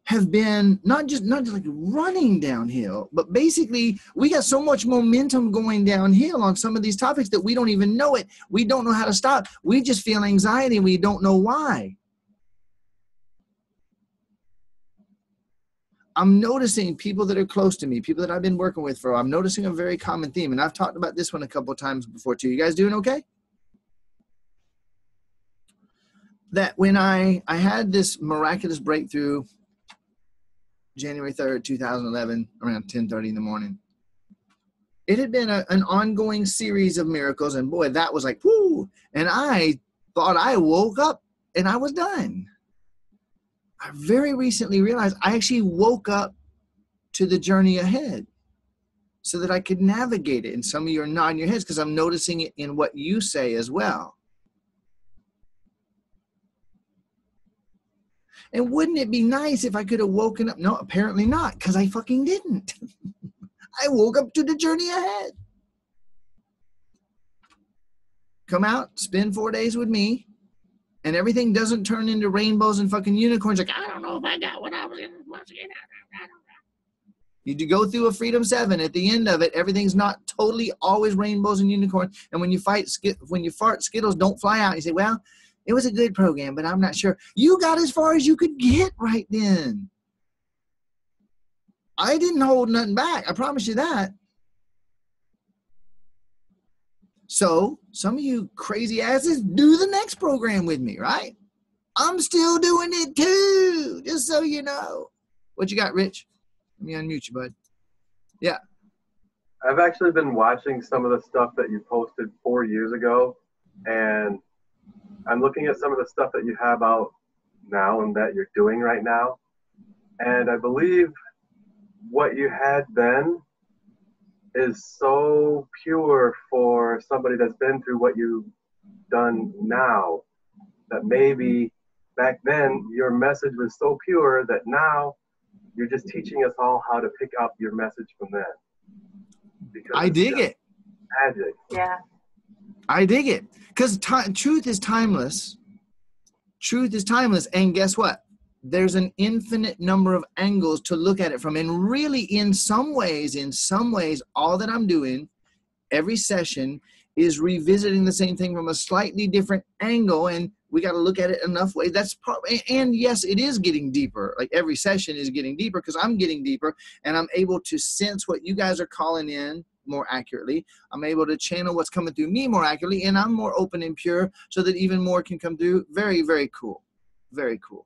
have been not just like running downhill, but basically we got so much momentum going downhill on some of these topics that we don't even know it. We don't know how to stop. We just feel anxiety and we don't know why. I'm noticing people that are close to me, people that I've been working with I'm noticing a very common theme. And I've talked about this one a couple of times before too. You guys doing okay? That when I had this miraculous breakthrough January 3rd, 2011, around 10:30 in the morning, it had been an ongoing series of miracles. And boy, that was like, whoo. And I thought I woke up and I was done. I very recently realized I actually woke up to the journey ahead so that I could navigate it. And some of you are nodding your heads because I'm noticing it in what you say as well. And wouldn't it be nice if I could have woken up? No, apparently not, because I fucking didn't. I woke up to the journey ahead. Come out, spend 4 days with me, and everything doesn't turn into rainbows and fucking unicorns. Like, I don't know if I got what I was supposed to get. You do go through a Freedom7. At the end of it, everything's not totally always rainbows and unicorns. And when you fart, Skittles don't fly out. You say, well, it was a good program, but I'm not sure. You got as far as you could get right then. I didn't hold nothing back. I promise you that. So some of you crazy asses do the next program with me, right? I'm still doing it too, just so you know. What you got, Rich? Let me unmute you, bud. Yeah. I've actually been watching some of the stuff that you posted 4 years ago, and I'm looking at some of the stuff that you have out now and that you're doing right now. And I believe what you had then is so pure for somebody that's been through what you've done now, that maybe back then your message was so pure that now you're just teaching us all how to pick up your message from then. Because I dig it. Magic. Yeah. I dig it. Because truth is timeless. Truth is timeless. And guess what? There's an infinite number of angles to look at it from. And really, in some ways, all that I'm doing every session is revisiting the same thing from a slightly different angle. And we got to look at it enough ways. That's probably, and yes, it is getting deeper. Like every session is getting deeper because I'm getting deeper and I'm able to sense what you guys are calling in more accurately. I'm able to channel what's coming through me more accurately, and I'm more open and pure so that even more can come through. Very, very cool. Very cool.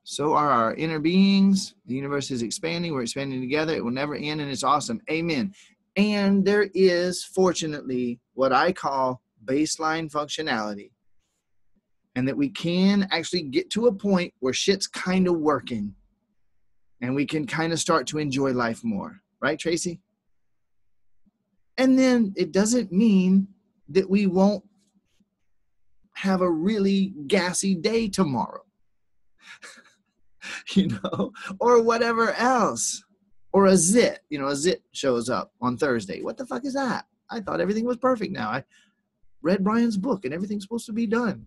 So are our inner beings. The universe is expanding. We're expanding together. It will never end, and it's awesome. Amen. And there is, fortunately, what I call baseline functionality, and that we can actually get to a point where shit's kind of working and we can kind of start to enjoy life more. Right, Tracy? And then it doesn't mean that we won't have a really gassy day tomorrow. You know, or whatever else. Or a zit, a zit shows up on Thursday. What the fuck is that? I thought everything was perfect now. I read Brian's book and everything's supposed to be done.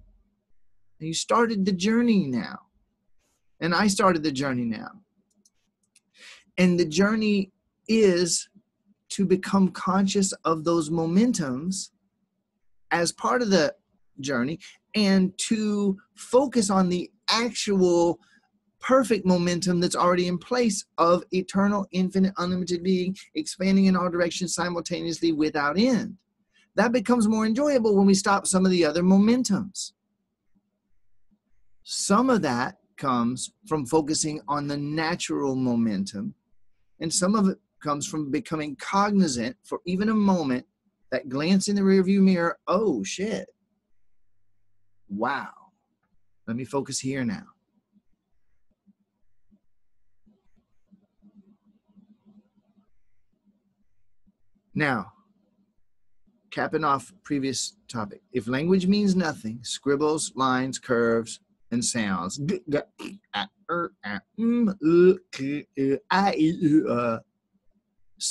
And you started the journey now. And I started the journey now. And the journey is to become conscious of those momentums as part of the journey and to focus on the actual perfect momentum that's already in place of eternal, infinite, unlimited being, expanding in all directions simultaneously without end. That becomes more enjoyable when we stop some of the other momentums. Some of that comes from focusing on the natural momentum, and some of it comes from becoming cognizant for even a moment, that glance in the rearview mirror. Oh shit. Wow. Let me focus here now. Now, capping off previous topic. If language means nothing, scribbles, lines, curves, and sounds,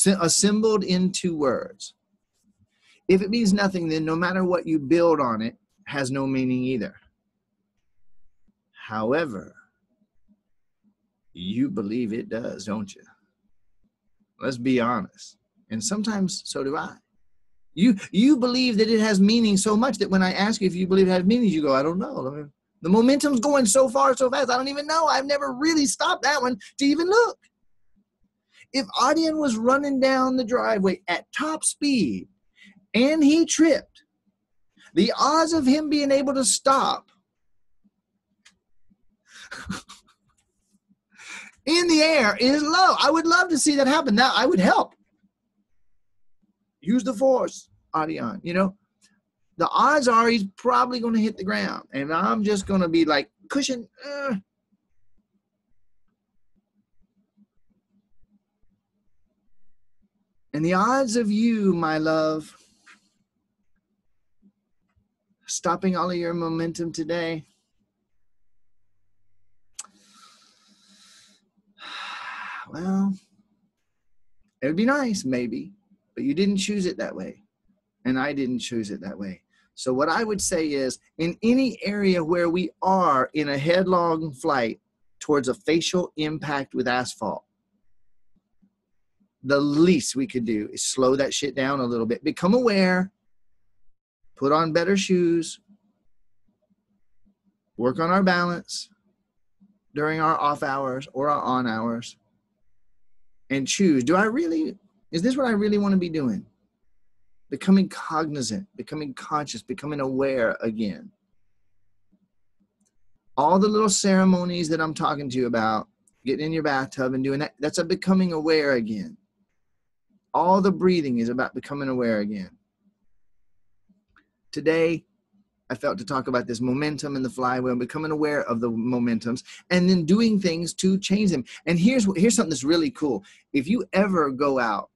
assembled into words. If it means nothing, then no matter what you build on it, has no meaning either. However, you believe it does, don't you? Let's be honest. And sometimes so do I. You believe that it has meaning so much that when I ask you if you believe it has meaning, you go, I don't know. The momentum's going so far, so fast. I don't even know. I've never really stopped that one to even look. If Adian was running down the driveway at top speed and he tripped, the odds of him being able to stop in the air is low. I would love to see that happen. Now, I would help. Use the force, Adian. You know, the odds are he's probably going to hit the ground, and I'm just going to be like, cushion. And the odds of you, my love, stopping all of your momentum today, well, it would be nice, maybe, but you didn't choose it that way, and I didn't choose it that way. So what I would say is, in any area where we are in a headlong flight towards a facial impact with asphalt, the least we could do is slow that shit down a little bit, become aware, put on better shoes, work on our balance during our off hours or our on hours, and choose, is this what I really want to be doing? Becoming cognizant, becoming conscious, becoming aware again. All the little ceremonies that I'm talking to you about, getting in your bathtub and doing that, that's a becoming aware again. All the breathing is about becoming aware again. Today, I felt to talk about this momentum and the flywheel, becoming aware of the momentums, and then doing things to change them. And here's something that's really cool. If you ever go out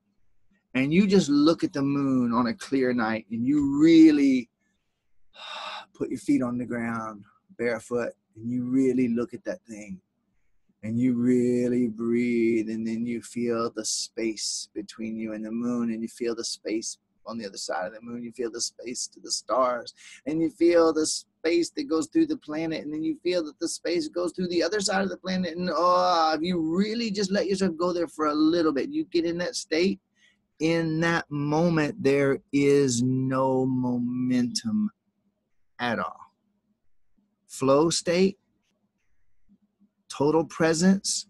and you just look at the moon on a clear night and you really put your feet on the ground barefoot and you really look at that thing and you really breathe, and then you feel the space between you and the moon, and you feel the space on the other side of the moon, you feel the space to the stars, and you feel the space that goes through the planet, and then you feel that the space goes through the other side of the planet. And if you really just let yourself go there for a little bit, you get in that state. In that moment, there is no momentum at all. Flow state, total presence.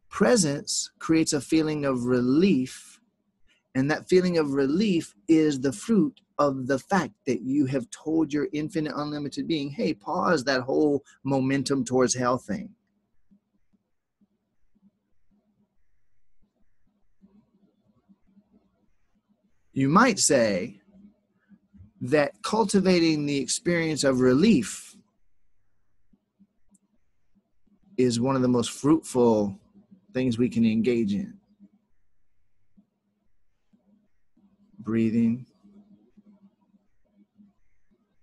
Presence creates a feeling of relief, and that feeling of relief is the fruit of the fact that you have told your infinite unlimited being, hey, pause that whole momentum towards hell thing. You might say that cultivating the experience of relief is one of the most fruitful things we can engage in. Breathing,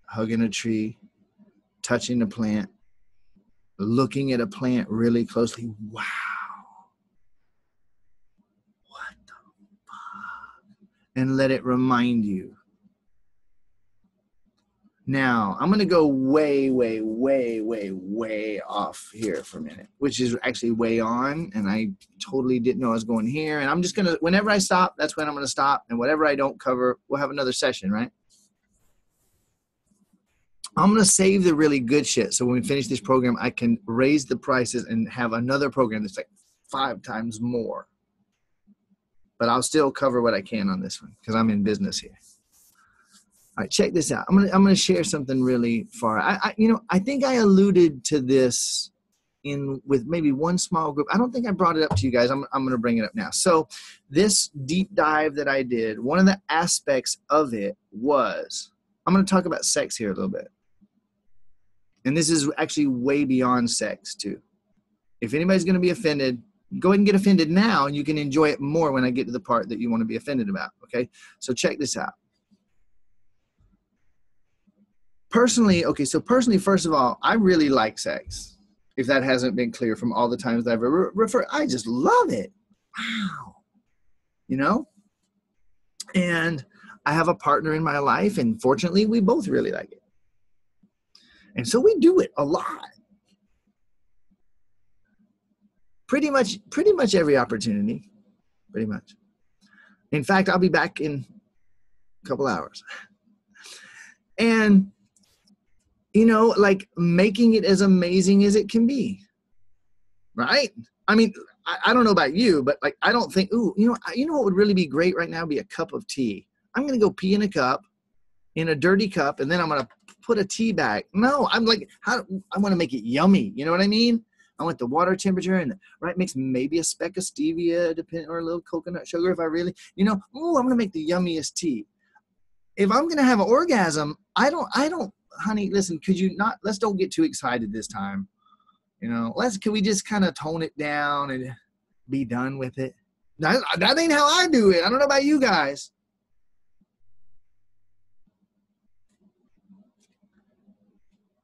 hugging a tree, touching a plant, looking at a plant really closely. Wow. What the fuck? And let it remind you. Now, I'm going to go way, way, way, way, way off here for a minute, which is actually way on, and I totally didn't know I was going here. And I'm just going to, whenever I stop, that's when I'm going to stop. And whatever I don't cover, we'll have another session, right? I'm going to save the really good shit, so when we finish this program, I can raise the prices and have another program that's like 5 times more. But I'll still cover what I can on this one because I'm in business here. All right, check this out. I'm gonna share something really far. I think I alluded to this with maybe one small group. I don't think I brought it up to you guys. I'm gonna bring it up now. So this deep dive that I did, one of the aspects of it was, I'm gonna talk about sex here a little bit. And this is actually way beyond sex too. If anybody's gonna be offended, go ahead and get offended now, and you can enjoy it more when I get to the part that you want to be offended about. Okay, so check this out. Personally, first of all, I really like sex. If that hasn't been clear from all the times that I've ever referred, I just love it. Wow. You know? And I have a partner in my life, and fortunately, we both really like it. And so we do it a lot. Pretty much every opportunity. Pretty much. In fact, I'll be back in a couple hours. And you know, like making it as amazing as it can be, right? I mean, I don't know about you, but like, I don't think, you know what would really be great right now? Be a cup of tea. I'm going to go pee in a cup, in a dirty cup, and then I'm going to put a tea bag. No, I'm like, I want to make it yummy. You know what I mean? I want the water temperature and right mix, maybe a speck of stevia, or a little coconut sugar if I really, I'm going to make the yummiest tea. If I'm going to have an orgasm, I don't, honey, listen, could you not, let's don't get too excited this time. Can we just kind of tone it down and be done with it? That ain't how I do it. I don't know about you guys.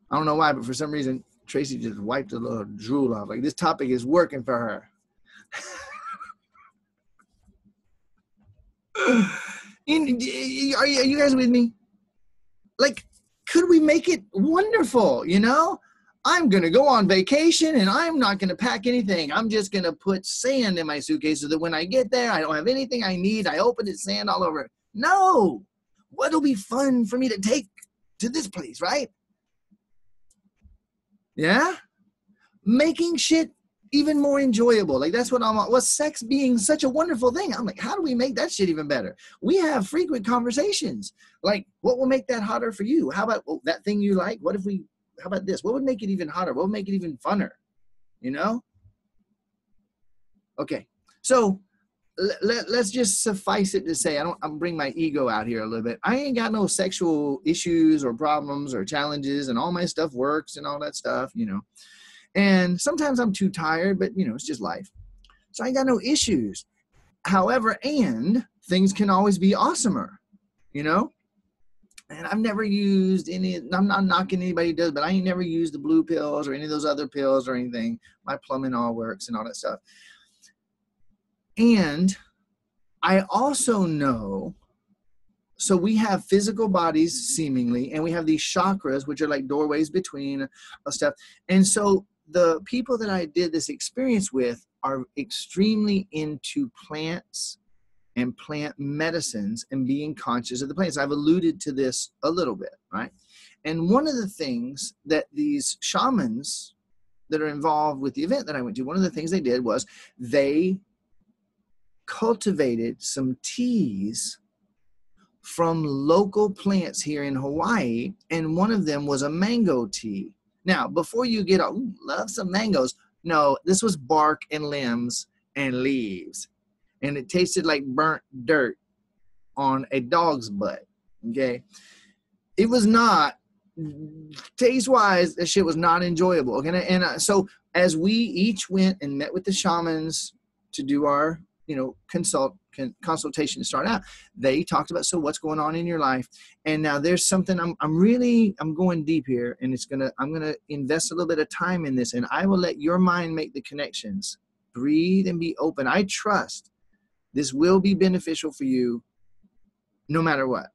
I don't know why, but for some reason, Tracy just wiped a little drool off. Like, this topic is working for her. Are you guys with me? Like, could we make it wonderful? I'm going to go on vacation and I'm not going to pack anything. I'm just going to put sand in my suitcase so that when I get there, I don't have anything I need. I open it, sand all over. No. What'll be fun for me to take to this place, right? Yeah? Making shit even more enjoyable. Like, that's what I'm on. With sex being such a wonderful thing, I'm like, how do we make that shit even better? We have frequent conversations. Like, what will make that hotter for you? How about that thing you like? How about this? What would make it even hotter? What would make it even funner? Okay. So let's just suffice it to say, I'm bring my ego out here a little bit. I ain't got no sexual issues or problems or challenges, and all my stuff works and all that stuff, And sometimes I'm too tired, but it's just life. So I ain't got no issues. However, and things can always be awesomer, And I've never used any, I'm not knocking anybody who does, but I ain't never used the blue pills or any of those other pills or anything. My plumbing all works and all that stuff. And I also know, so we have physical bodies seemingly, and we have these chakras, which are like doorways between stuff. And so the people that I did this experience with are extremely into plants and plant medicines and being conscious of the plants. I've alluded to this a little bit, right? And one of the things that these shamans that are involved with the event that I went to, one of the things they did was they cultivated some teas from local plants here in Hawaii, and one of them was a mango tea. Now, before you get, love some mangoes. No, this was bark and limbs and leaves. And it tasted like burnt dirt on a dog's butt, okay? It was not, taste-wise, that shit was not enjoyable, okay? And so as we each went and met with the shamans to do our, consultation to start out, they talked about, so what's going on in your life? And now there's something I'm going deep here, and I'm going to invest a little bit of time in this, and I will let your mind make the connections. Breathe and be open. I trust this will be beneficial for you no matter what.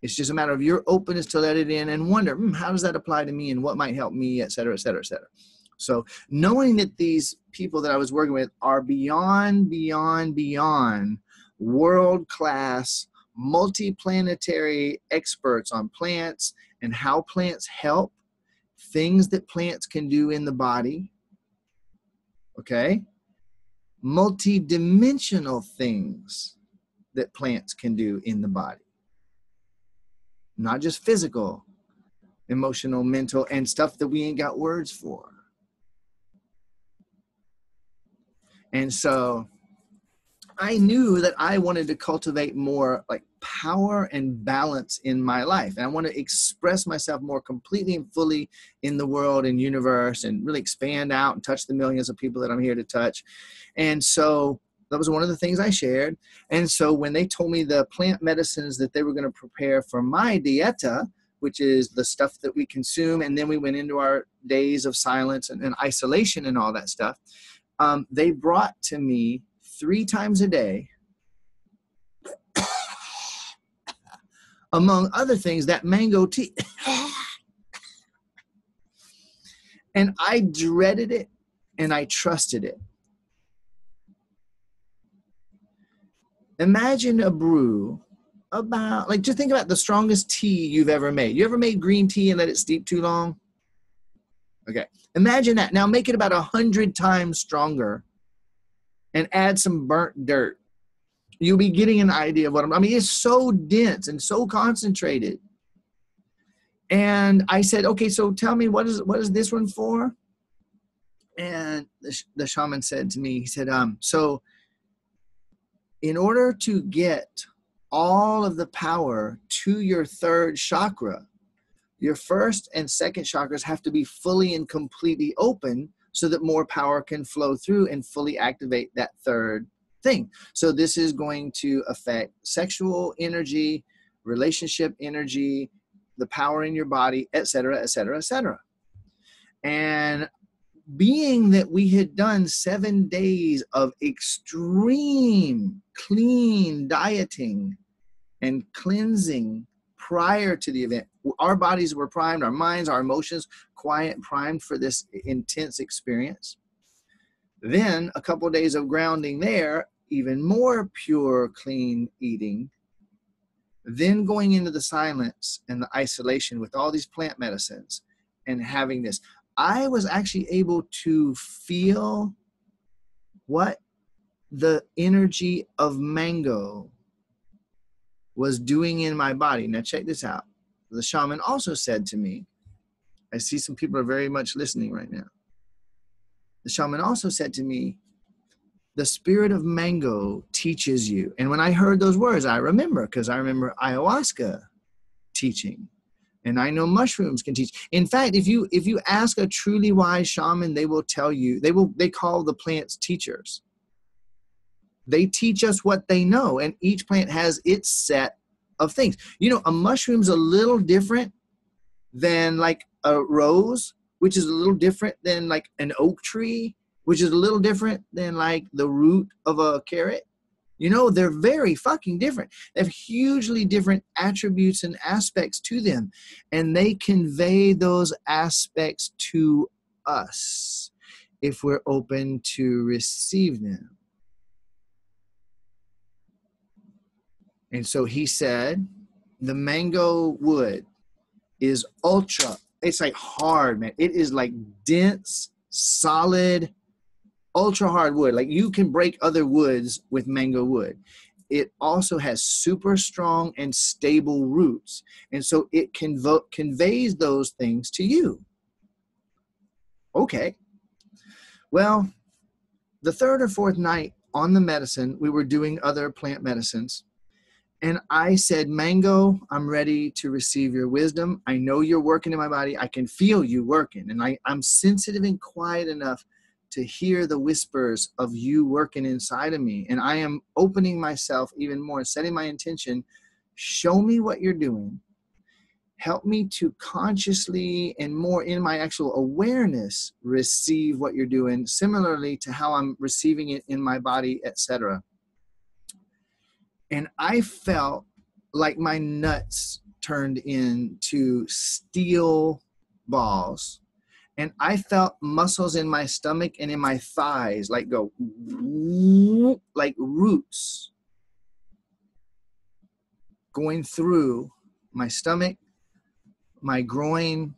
It's just a matter of your openness to let it in and wonder, how does that apply to me and what might help me, et cetera, et cetera, et cetera. So knowing that these people that I was working with are beyond world-class, multi-planetary experts on plants and how plants help, things that plants can do in the body, okay? Multi-dimensional things that plants can do in the body. not just physical, emotional, mental, and stuff that we ain't got words for. And so I knew that I wanted to cultivate more like power and balance in my life. And I want to express myself more completely and fully in the world and universe and really expand out and touch the millions of people that I'm here to touch. And so that was one of the things I shared. And so when they told me the plant medicines that they were going to prepare for my dieta, which is the stuff that we consume, and then we went into our days of silence and isolation and all that stuff, they brought to me 3 times a day, among other things, that mango tea. And I dreaded it and I trusted it. Imagine a brew about, like, just think about the strongest tea you've ever made. You ever made green tea and let it steep too long? Okay. Imagine that. Now make it about 100 times stronger and add some burnt dirt. You'll be getting an idea of what I mean, it's so dense and so concentrated. And I said, okay, so tell me, what is this one for? And the shaman said to me, he said, so in order to get all of the power to your third chakra, your first and second chakras have to be fully and completely open so that more power can flow through and fully activate that third thing. So this is going to affect sexual energy, relationship energy, the power in your body, et cetera, et cetera, et cetera. And being that we had done 7 days of extreme clean dieting and cleansing prior to the event, our bodies were primed, our minds, our emotions, quiet, primed for this intense experience. Then a couple of days of grounding there, even more pure, clean eating. Then going into the silence and the isolation with all these plant medicines and having this, I was actually able to feel what the energy of mango was doing in my body. Now check this out. The shaman also said to me, I see some people are very much listening right now. The shaman also said to me, the spirit of mango teaches you. And when I heard those words, I remember, because I remember ayahuasca teaching. And I know mushrooms can teach. In fact, if you ask a truly wise shaman, they will tell you, they call the plants teachers. They teach us what they know, and each plant has its set of things. You know, a mushroom's a little different than like a rose, which is a little different than like an oak tree, which is a little different than like the root of a carrot. You know, they're very fucking different. They have hugely different attributes and aspects to them, and they convey those aspects to us if we're open to receive them. And so he said, the mango wood is ultra, it's like hard, man. It is like dense, solid, ultra hard wood. Like you can break other woods with mango wood. It also has super strong and stable roots. And so it conveys those things to you. Okay. Well, the 3rd or 4th night on the medicine, we were doing other plant medicines. And I said, mango, I'm ready to receive your wisdom. I know you're working in my body. I can feel you working. And I'm sensitive and quiet enough to hear the whispers of you working inside of me. And I am opening myself even more, setting my intention. Show me what you're doing. Help me to consciously and more in my actual awareness receive what you're doing, similarly to how I'm receiving it in my body, etc. And I felt like my nuts turned into steel balls. And I felt muscles in my stomach and in my thighs like go like roots going through my stomach, my groin,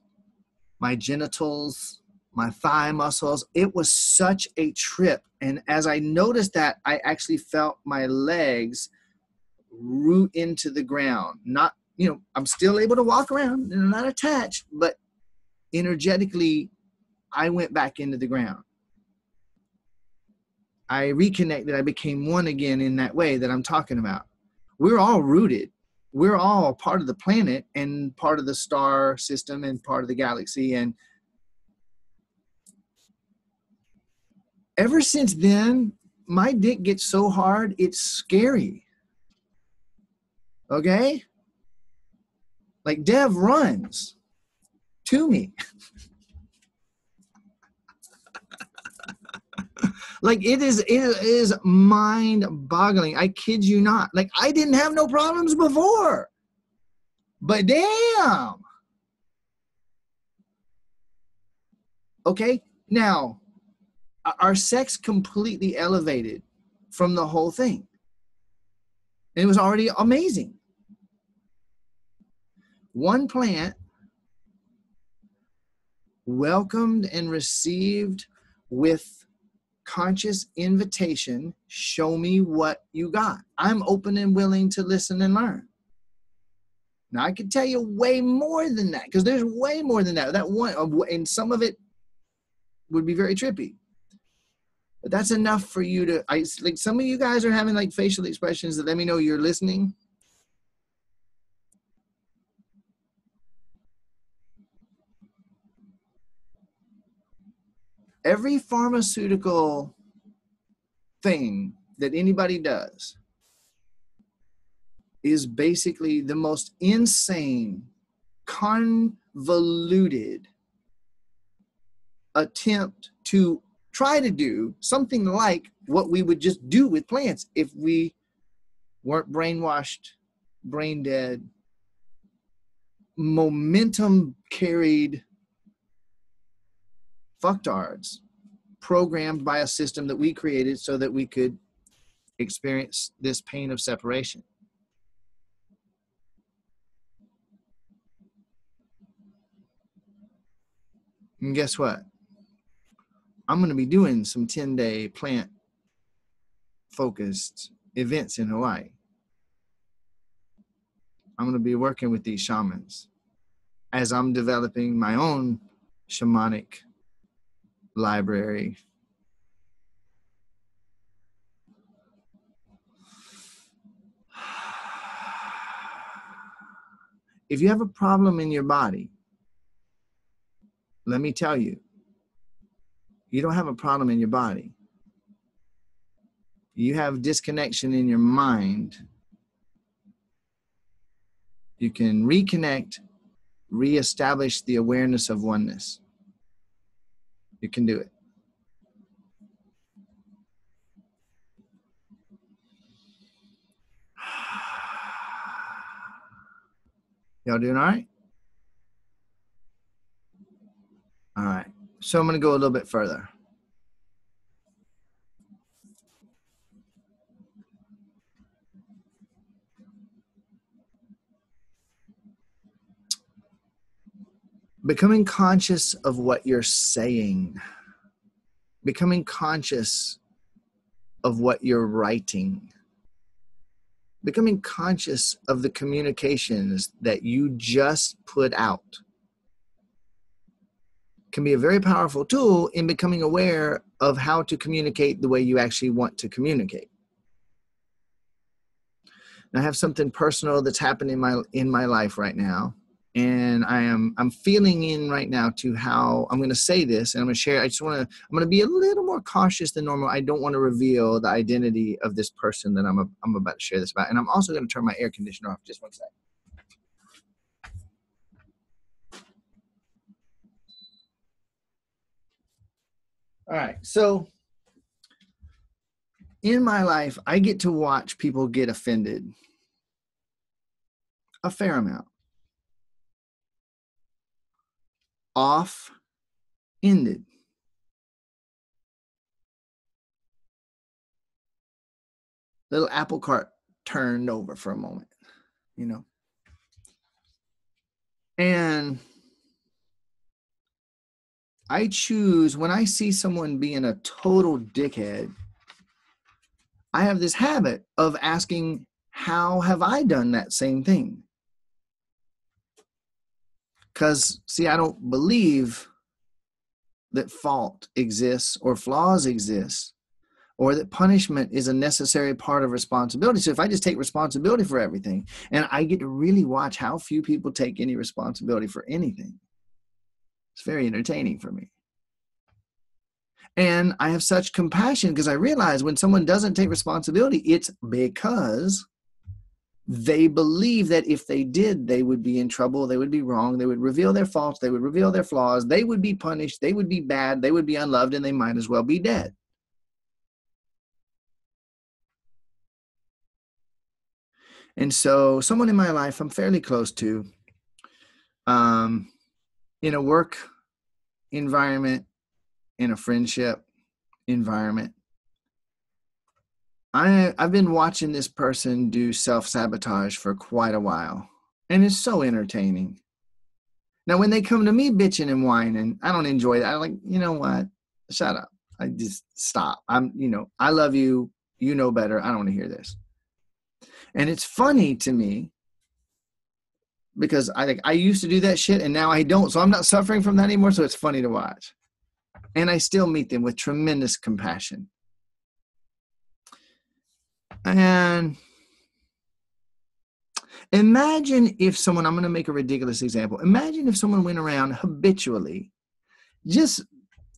my genitals, my thigh muscles. It was such a trip. And as I noticed that, I actually felt my legs root into the ground, not I'm still able to walk around and I'm not attached, but energetically, I went back into the ground. I reconnected. I became one again in that way that I'm talking about. We're all rooted. We're all part of the planet and part of the star system and part of the galaxy. And ever since then, my dick gets so hard, it's scary. Okay? Like Dev runs to me. Like it is mind-boggling. I kid you not. Like I didn't have no problems before. But damn. Okay? Now, our sex completely elevated from the whole thing. And it was already amazing. One plant welcomed and received with conscious invitation, show me what you got. I'm open and willing to listen and learn. Now I could tell you way more than that, because there's way more than that. That one, and some of it would be very trippy. But that's enough for you to, like some of you guys are having like facial expressions that let me know you're listening. Every pharmaceutical thing that anybody does is basically the most insane, convoluted attempt to try to do something like what we would just do with plants if we weren't brainwashed, brain dead, momentum carried fucktards programmed by a system that we created so that we could experience this pain of separation. And guess what? I'm going to be doing some 10-day plant focused events in Hawaii. I'm going to be working with these shamans as I'm developing my own shamanic library. If you have a problem in your body, let me tell you, you don't have a problem in your body. You have disconnection in your mind. You can reconnect, reestablish the awareness of oneness. You can do it. Y'all doing all right? All right. So I'm going to go a little bit further. Becoming conscious of what you're saying. Becoming conscious of what you're writing. Becoming conscious of the communications that you just put out can be a very powerful tool in becoming aware of how to communicate the way you actually want to communicate. And I have something personal that's happened in my life right now. And I'm feeling in right now to how I'm going to say this, and I'm going to share. I'm going to be a little more cautious than normal. I don't want to reveal the identity of this person that I'm about to share this about. And I'm also going to turn my air conditioner off. Just one second. All right. So in my life, I get to watch people get offended a fair amount. Off-ended. Little apple cart turned over for a moment, you know. And I choose, when I see someone being a total dickhead, I have this habit of asking, how have I done that same thing? Because, see, I don't believe that fault exists or flaws exist, or that punishment is a necessary part of responsibility. So if I just take responsibility for everything, and I get to really watch how few people take any responsibility for anything, it's very entertaining for me. And I have such compassion because I realize when someone doesn't take responsibility, it's because they believe that if they did, they would be in trouble, they would be wrong, they would reveal their faults, they would reveal their flaws, they would be punished, they would be bad, they would be unloved, and they might as well be dead. And so someone in my life I'm fairly close to, in a work environment, in a friendship environment, I've been watching this person do self-sabotage for quite a while, and it's so entertaining. Now, when they come to me bitching and whining, I don't enjoy that. I'm like, you know what? Shut up. I just stop. I love you. You know better. I don't want to hear this. And it's funny to me because I used to do that shit and now I don't. So I'm not suffering from that anymore. So it's funny to watch. And I still meet them with tremendous compassion. And imagine if someone, I'm going to make a ridiculous example. Imagine if someone went around habitually, just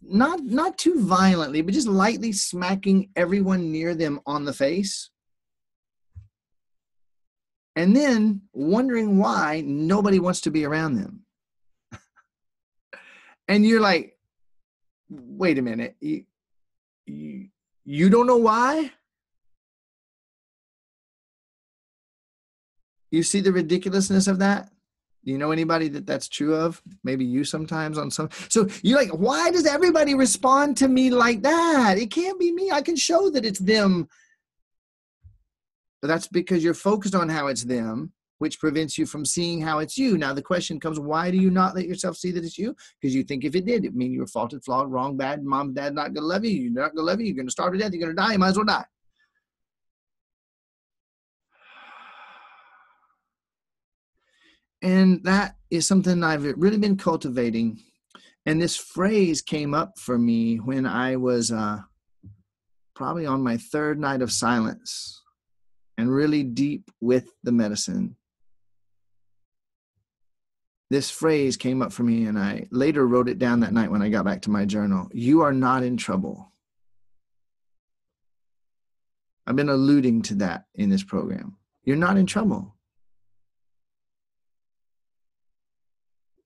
not too violently, but just lightly smacking everyone near them on the face. And then wondering why nobody wants to be around them. And you're like, wait a minute. You don't know why? You see the ridiculousness of that? Do you know anybody that's true of? Maybe you sometimes on some. So you're like, why does everybody respond to me like that? It can't be me. I can show that it's them. But that's because you're focused on how it's them, which prevents you from seeing how it's you. Now the question comes, why do you not let yourself see that it's you? Because you think if it did, it mean you were faulted, flawed, wrong, bad, mom, dad not going to love you. You're not going to love you. You're going to starve to death. You're going to die. You might as well die. And that is something I've really been cultivating. And this phrase came up for me when I was probably on my third night of silence and really deep with the medicine. This phrase came up for me, and I later wrote it down that night when I got back to my journal. You are not in trouble. I've been alluding to that in this program. You're not in trouble.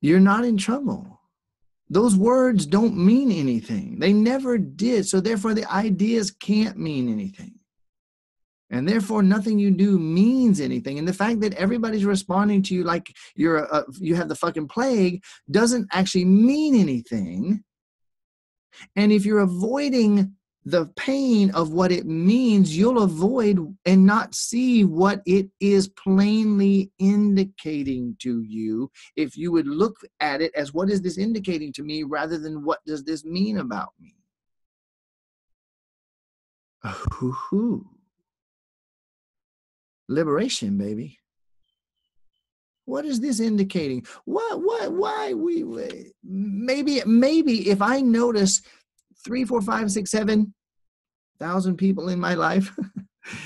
You're not in trouble. Those words don't mean anything. They never did. So therefore, the ideas can't mean anything. And therefore, nothing you do means anything. And the fact that everybody's responding to you like you have the fucking plague doesn't actually mean anything. And if you're avoiding the pain of what it means, you'll avoid and not see what it is plainly indicating to you. If you would look at it as, what is this indicating to me, rather than what does this mean about me? Liberation, baby. What is this indicating? Why maybe if I notice 3, 4, 5, 6, 7,000 people in my life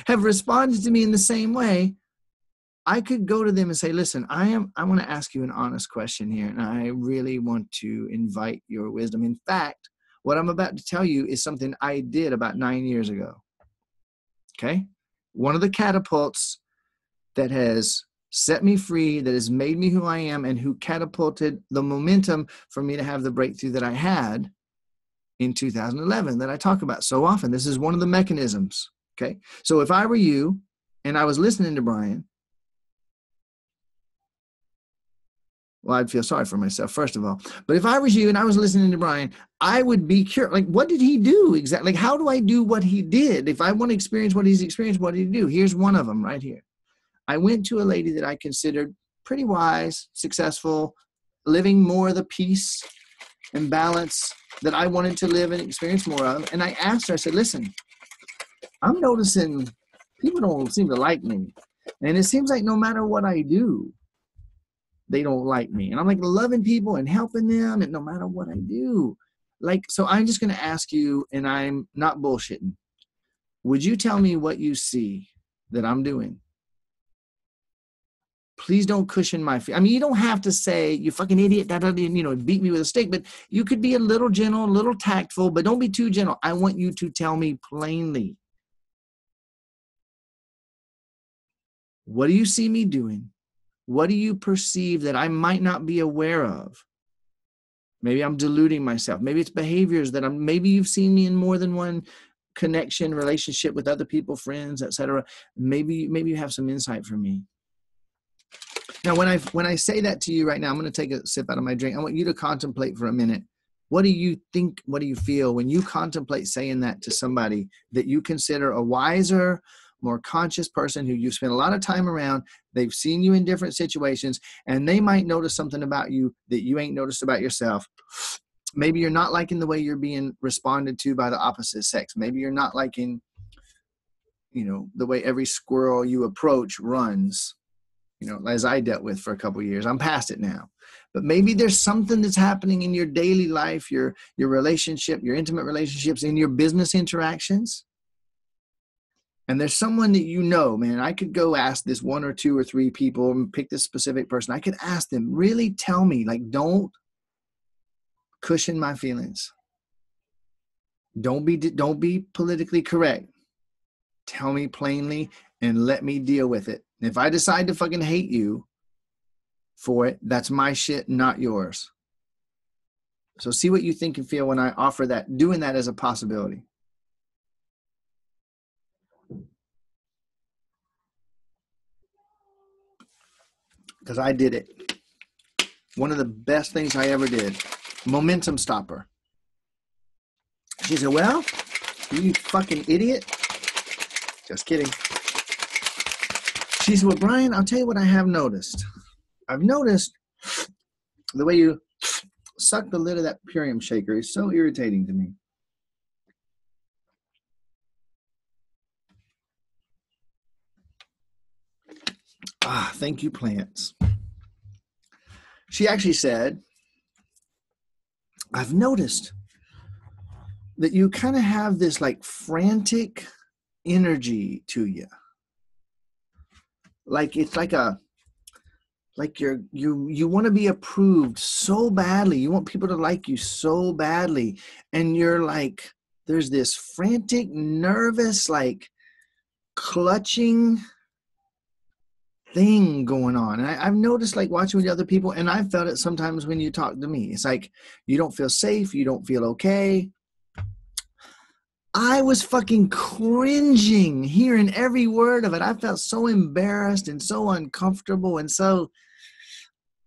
have responded to me in the same way, I could go to them and say, listen, I want to ask you an honest question here, and I really want to invite your wisdom. In fact, what I'm about to tell you is something I did about 9 years ago. Okay? One of the catapults that has set me free, that has made me who I am, and who catapulted the momentum for me to have the breakthrough that I had in 2011 that I talk about so often. This is one of the mechanisms. Okay. So if I were you and I was listening to Brian, well, I'd feel sorry for myself, first of all. But if I was you and I was listening to Brian, I would be curious. Like, what did he do exactly? Like, how do I do what he did? If I want to experience what he's experienced, what did he do? Here's one of them right here. I went to a lady that I considered pretty wise, successful, living more of the peace and balance that I wanted to live and experience more of. And I asked her, I said, listen, I'm noticing people don't seem to like me. And it seems like no matter what I do, they don't like me. And I'm like loving people and helping them, and no matter what I do. Like, so I'm just going to ask you, and I'm not bullshitting. Would you tell me what you see that I'm doing? Please don't cushion my feet. I mean, you don't have to say, you fucking idiot, beat me with a stick, but you could be a little gentle, a little tactful, but don't be too gentle. I want you to tell me plainly. What do you see me doing? What do you perceive that I might not be aware of? Maybe I'm deluding myself. Maybe it's behaviors that maybe you've seen me in more than one connection, relationship with other people, friends, etc. Maybe you have some insight for me. Now, when I say that to you right now, I'm going to take a sip out of my drink. I want you to contemplate for a minute. What do you think? What do you feel when you contemplate saying that to somebody that you consider a wiser, more conscious person who you've spent a lot of time around? They've seen you in different situations, and they might notice something about you that you ain't noticed about yourself. Maybe you're not liking the way you're being responded to by the opposite sex. Maybe you're not liking, the way every squirrel you approach runs. As I dealt with for a couple of years. I'm past it now. But maybe there's something that's happening in your daily life, your relationship, your intimate relationships, in your business interactions. And there's someone that man, I could go ask this one or two or three people and pick this specific person. I could ask them, really tell me, don't cushion my feelings. Don't be politically correct. Tell me plainly and let me deal with it. If I decide to fucking hate you for it, that's my shit, not yours. So see what you think and feel when I offer that, doing that as a possibility. Because I did it. One of the best things I ever did. Momentum stopper. She said, well, you fucking idiot. Just kidding. She said, well, Brian, I'll tell you what I have noticed. I've noticed the way you suck the lid of that Purium shaker is so irritating to me. Thank you, plants. She actually said, I've noticed that you kind of have this frantic energy to you. It's you want to be approved so badly. You want people to like you so badly. And you're there's this frantic, nervous, clutching thing going on. And I've noticed watching with other people, and I've felt it sometimes when you talk to me. It's you don't feel safe. You don't feel okay. I was fucking cringing hearing every word of it. I felt so embarrassed and so uncomfortable and so,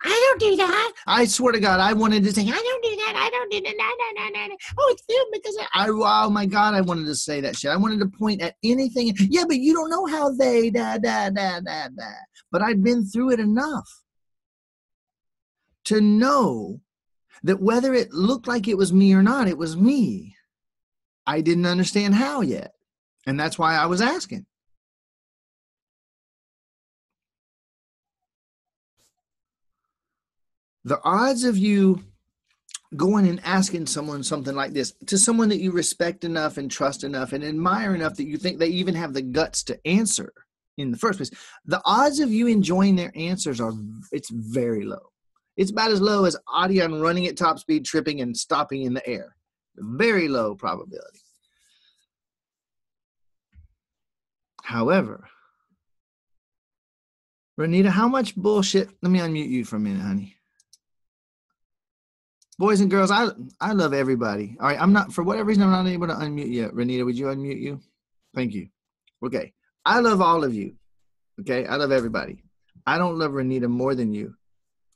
I don't do that. I swear to God, I wanted to say, I don't do that. I don't do that. No. Oh, it's them because oh my God, I wanted to say that shit. I wanted to point at anything. Yeah, but you don't know how they, da. But I'd been through it enough to know that whether it looked like it was me or not, it was me. I didn't understand how yet. And that's why I was asking. The odds of you going and asking someone something like this, to someone that you respect enough and trust enough and admire enough that you think they even have the guts to answer in the first place, the odds of you enjoying their answers it's very low. It's about as low as Adion running at top speed, tripping and stopping in the air. Very low probability. However, Renita, how much bullshit? Let me unmute you for a minute, honey. Boys and girls, I love everybody. All right, I'm not, for whatever reason, I'm not able to unmute you. Renita, would you unmute you? Thank you. Okay, I love all of you. Okay, I love everybody. I don't love Renita more than you.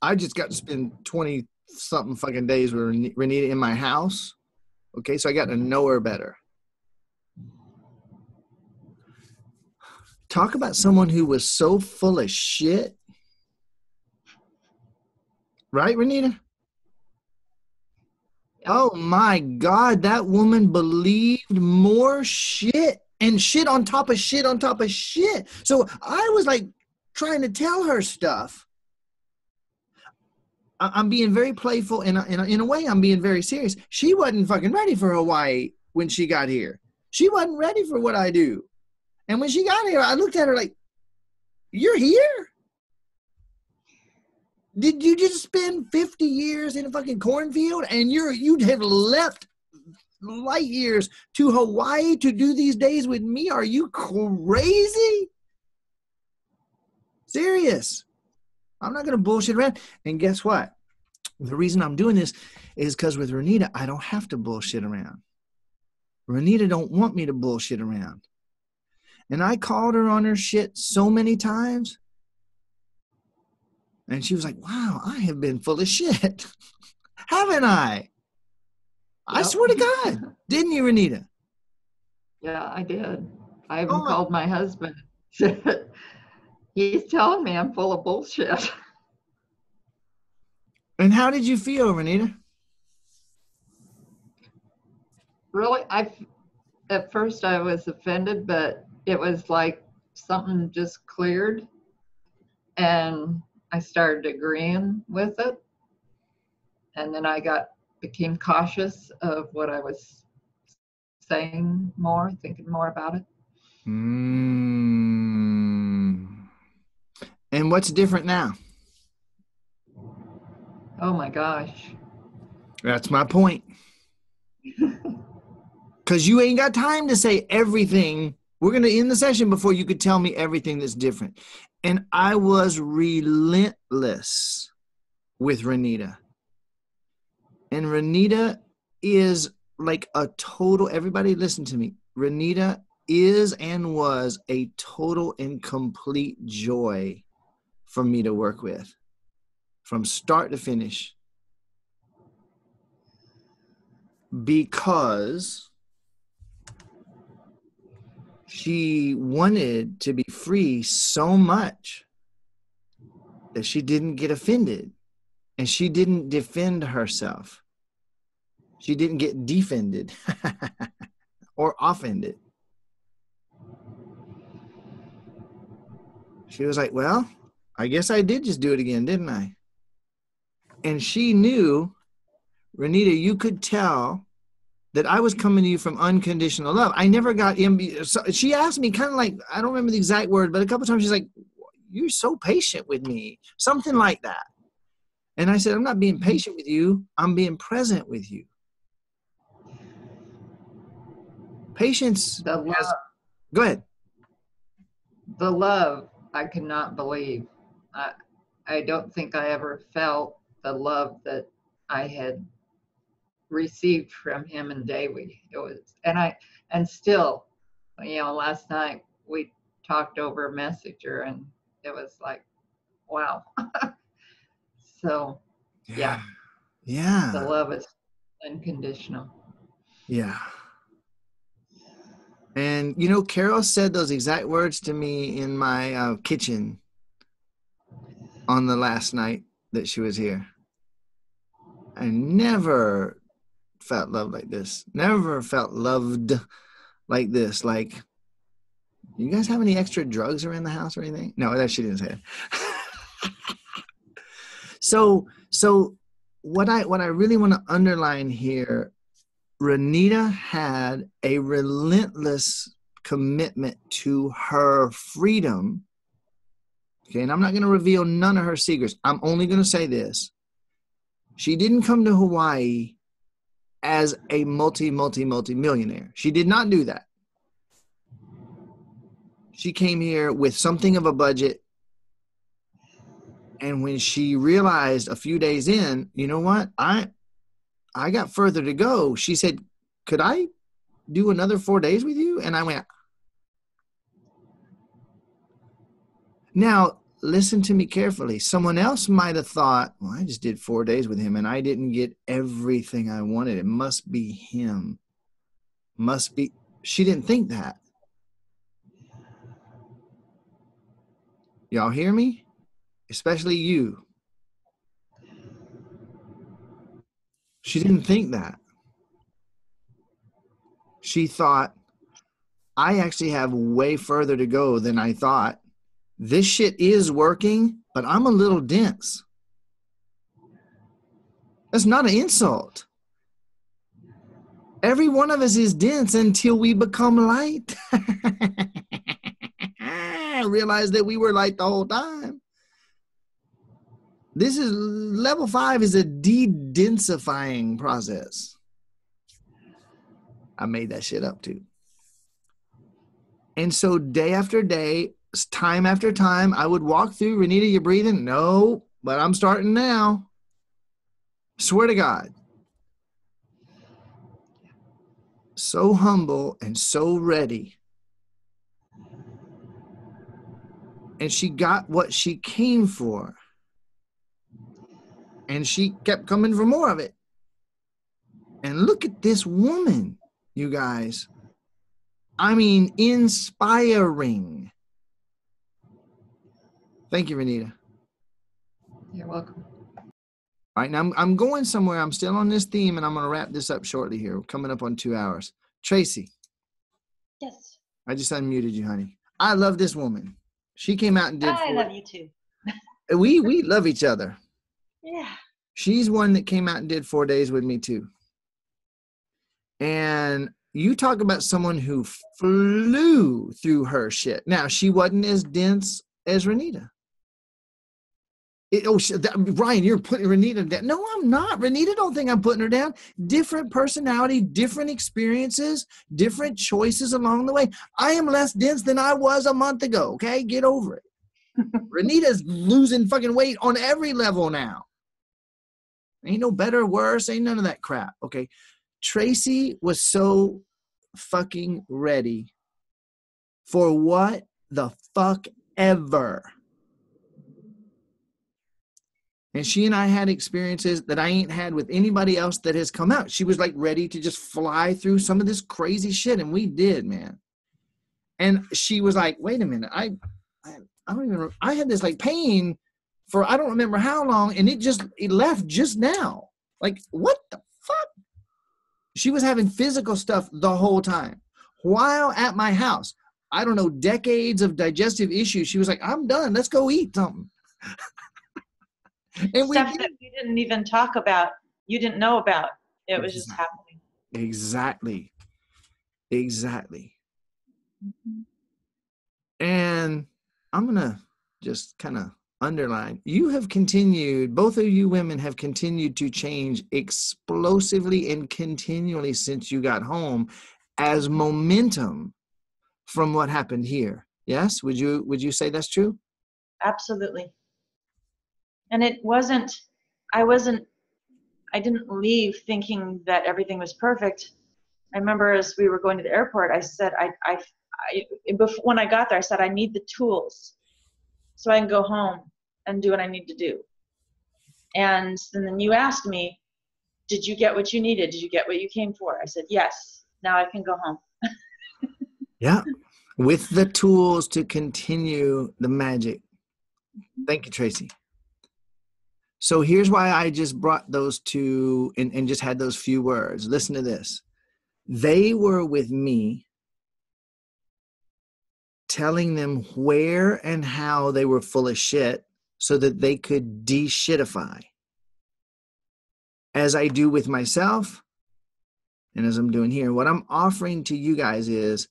I just got to spend 20-something fucking days with Renita in my house. Okay, so I got to know her better. Talk about someone who was so full of shit. Right, Renita? Oh my God, that woman believed more shit and shit on top of shit on top of shit. So I was trying to tell her stuff. I'm being very playful, and in a way, I'm being very serious. She wasn't fucking ready for Hawaii when she got here. She wasn't ready for what I do. And when she got here, I looked at her like, "You're here? Did you just spend 50 years in a fucking cornfield and you'd have left light years to Hawaii to do these days with me? Are you crazy? Serious. I'm not going to bullshit around." And guess what? The reason I'm doing this is because with Renita, I don't have to bullshit around. Renita don't want me to bullshit around. And I called her on her shit so many times. And she was like, "Wow, I have been full of shit." Haven't I? Yep. I swear to God. Didn't you, Renita? Yeah, I did. I even called my husband. He's telling me I'm full of bullshit. And how did you feel, Renita? Really, at first I was offended, but it was like something just cleared, and I started agreeing with it. And then I became cautious of what I was saying more, thinking more about it. And what's different now? Oh my gosh. That's my point. Because you ain't got time to say everything. We're going to end the session before you could tell me everything that's different. And I was relentless with Renita. And Renita is like a total, everybody listen to me. Renita is and was a total and complete joy for me to work with from start to finish. Because she wanted to be free so much that she didn't get offended, and she didn't defend herself. She didn't get defended or offended. She was like, "Well, I guess I did just do it again, didn't I?" And she knew, Renita, you could tell that I was coming to you from unconditional love. I never got so she asked me kind of like, I don't remember the exact word, but a couple of times she's like, "You're so patient with me," something like that. And I said, "I'm not being patient with you. I'm being present with you." Patience. The love. Go ahead. The love, I could not believe. I don't think I ever felt the love that I had received from him and Davey. It was, and still, last night we talked over Messenger, and it was like, wow. So, yeah. The love is unconditional. Yeah. And, Carol said those exact words to me in my kitchen on the last night that she was here. I never felt love like this. Never felt loved like this. Like, you guys have any extra drugs around the house or anything? No, that she didn't say it. So what I really want to underline here, Renita had a relentless commitment to her freedom. Okay, and I'm not going to reveal none of her secrets. I'm only going to say this. She didn't come to Hawaii as a multi-millionaire. She did not do that. She came here with something of a budget. And when she realized a few days in, you know what? I got further to go. She said, "Could I do another 4 days with you?" And I went. Now, listen to me carefully. Someone else might have thought, "Well, I just did 4 days with him and I didn't get everything I wanted. It must be him. Must be." She didn't think that. Y'all hear me? Especially you. She didn't think that. She thought, I actually have way further to go than I thought. This shit is working, but I'm a little dense. That's not an insult. Every one of us is dense until we become light. I realized that we were light the whole time. This is level 5 is a de-densifying process. I made that shit up too. And so day after day, time after time, I would walk through, Renita, you breathing? No, but I'm starting now. Swear to God. So humble and so ready. And she got what she came for. And she kept coming for more of it. And look at this woman, you guys. I mean, inspiring. Thank you, Renita. You're welcome. All right, now I'm going somewhere. I'm still on this theme, and I'm going to wrap this up shortly here. We're coming up on 2 hours. Tracy. Yes. I just unmuted you, honey. I love this woman. She came out and did. I love you too. We love each other. Yeah. She's one that came out and did 4 days with me too. And you talk about someone who flew through her shit. Now, she wasn't as dense as Renita. Ryan, you're putting Renita down. No, I'm not. Renita don't think I'm putting her down. Different personality, different experiences, different choices along the way. I am less dense than I was a month ago, okay? Get over it. Renita's losing fucking weight on every level now. Ain't no better or worse. Ain't none of that crap, okay? Tracy was so fucking ready for what the fuck ever. And she and I had experiences that I ain't had with anybody else that has come out. She was like ready to just fly through some of this crazy shit. And we did, man. And she was like, wait a minute. I don't even, I had this like pain for, I don't remember how long. And it left just now. Like, what the fuck? She was having physical stuff the whole time while at my house. I don't know, decades of digestive issues. She was like, I'm done. Let's go eat something. And Stuff that we didn't even talk about, you didn't know about. It was just happening. Exactly. Mm-hmm. And I'm going to just kind of underline, you have continued, both of you women have continued to change explosively and continually since you got home as momentum from what happened here. Yes? Would you say that's true? Absolutely. And I didn't leave thinking that everything was perfect. I remember as we were going to the airport, I said, when I got there, I said, I need the tools so I can go home and do what I need to do. And then you asked me, did you get what you needed? Did you get what you came for? I said, yes. Now I can go home. Yeah. With the tools to continue the magic. Thank you, Tracy. So here's why I just brought those two and just had those few words. Listen to this. They were with me telling them where and how they were full of shit so that they could de-shitify. As I do with myself and as I'm doing here. What I'm offering to you guys is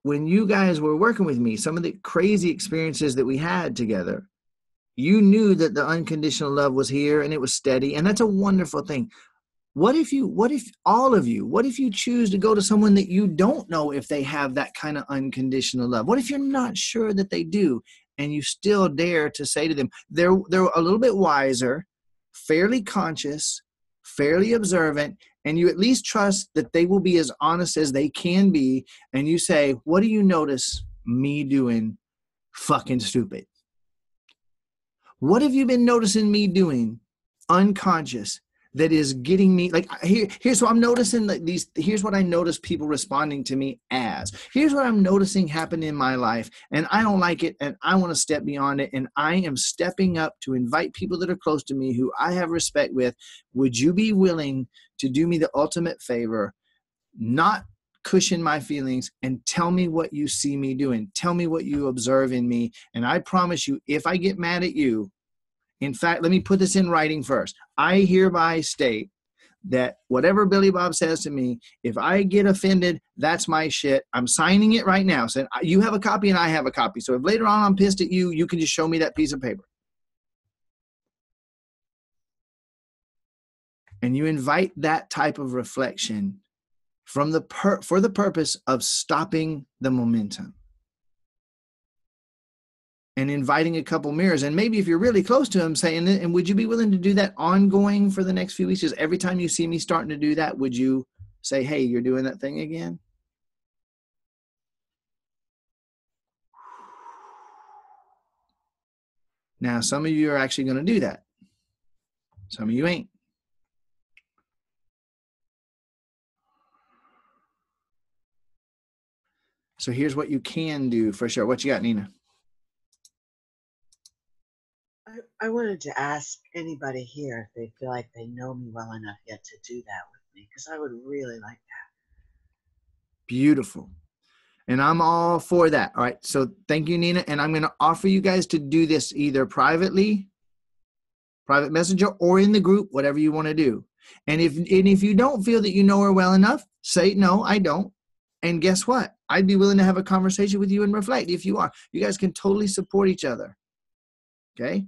when you guys were working with me, some of the crazy experiences that we had together, you knew that the unconditional love was here and it was steady. And that's a wonderful thing. What if you choose to go to someone that you don't know if they have that kind of unconditional love? What if you're not sure that they do and you still dare to say to them, they're a little bit wiser, fairly conscious, fairly observant, and you at least trust that they will be as honest as they can be. And you say, what do you notice me doing fucking stupid? What have you been noticing me doing unconscious that is getting me like here's what I'm noticing, like here's what I notice people responding to me as. Here's what I'm noticing happen in my life and I don't like it and I want to step beyond it and I am stepping up to invite people that are close to me who I have respect with. Would you be willing to do me the ultimate favor, not cushion my feelings and tell me what you see me doing? Tell me what you observe in me. And I promise you, if I get mad at you, In fact, let me put this in writing first. I hereby state that whatever Billy Bob says to me, if I get offended, that's my shit. I'm signing it right now. So you have a copy and I have a copy. So if later on I'm pissed at you, you can just show me that piece of paper. And you invite that type of reflection from for the purpose of stopping the momentum. And inviting a couple mirrors. And maybe if you're really close to him, saying, and would you be willing to do that ongoing for the next few weeks? Just every time you see me starting to do that, would you say, hey, you're doing that thing again? Now, some of you are actually going to do that. Some of you ain't. So here's what you can do for sure. What you got, Nina? I wanted to ask anybody here if they feel like they know me well enough yet to do that with me, because I would really like that. Beautiful. And I'm all for that. All right. So thank you, Nina. And I'm going to offer you guys to do this either privately, private messenger, or in the group, whatever you want to do. And if you don't feel that you know her well enough, say, no, I don't. And guess what? I'd be willing to have a conversation with you and reflect if you are. You guys can totally support each other. Okay.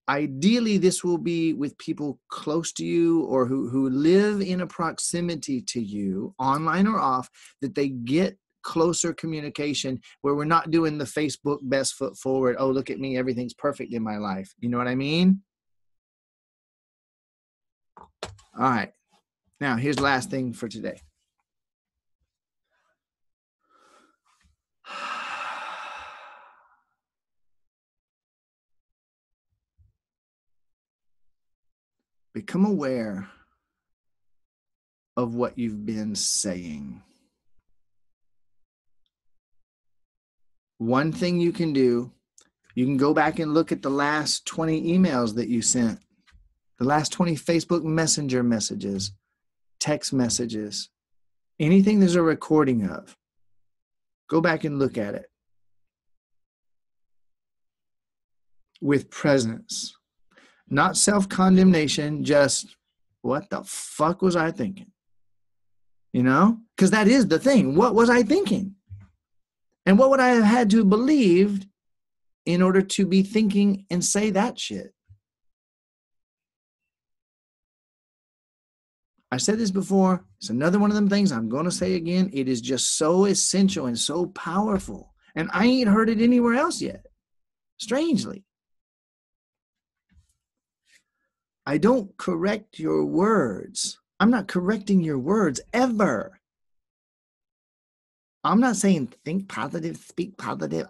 Ideally, this will be with people close to you or who live in a proximity to you, online or off, that they get closer communication where we're not doing the Facebook best foot forward. Oh, look at me. Everything's perfect in my life. You know what I mean? All right. Now, here's the last thing for today. Become aware of what you've been saying. One thing you can do, you can go back and look at the last 20 emails that you sent, the last 20 Facebook Messenger messages, text messages, anything there's a recording of. Go back and look at it with presence, not self-condemnation, just what the fuck was I thinking? You know, because that is the thing. What was I thinking? And what would I have had to believe in order to be thinking and say that shit? I said this before. It's another one of them things I'm going to say again. It is just so essential and so powerful. And I ain't heard it anywhere else yet. Strangely. I don't correct your words. I'm not correcting your words ever. I'm not saying think positive, speak positive.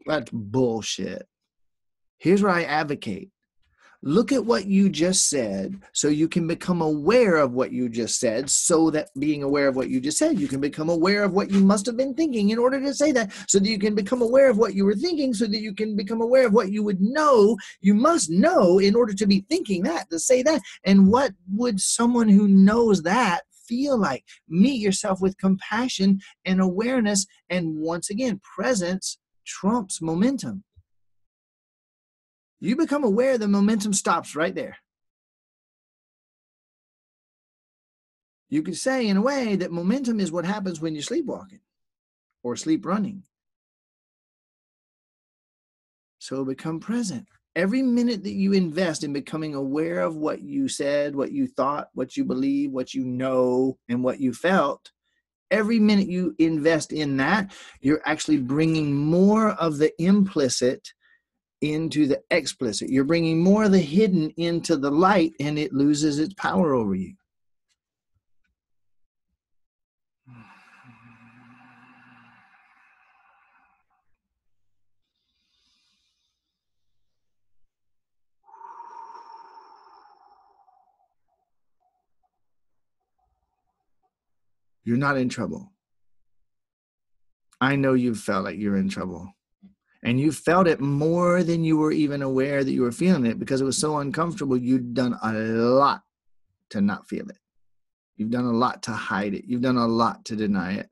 That's bullshit. Here's what I advocate. Look at what you just said so you can become aware of what you just said, so that being aware of what you just said, you can become aware of what you must have been thinking in order to say that, so that you can become aware of what you were thinking, so that you can become aware of what you would know, you must know in order to be thinking that, to say that. And what would someone who knows that feel like? Meet yourself with compassion and awareness, and once again, presence trumps momentum. You become aware, the momentum stops right there. You could say in a way that momentum is what happens when you're sleepwalking or sleep running. So become present. Every minute that you invest in becoming aware of what you said, what you thought, what you believe, what you know, and what you felt, every minute you invest in that, you're actually bringing more of the implicit into the explicit. You're bringing more of the hidden into the light, and it loses its power over you. You're not in trouble. I know you've felt like you're in trouble. And you felt it more than you were even aware that you were feeling it, because it was so uncomfortable. You'd done a lot to not feel it. You've done a lot to hide it. You've done a lot to deny it.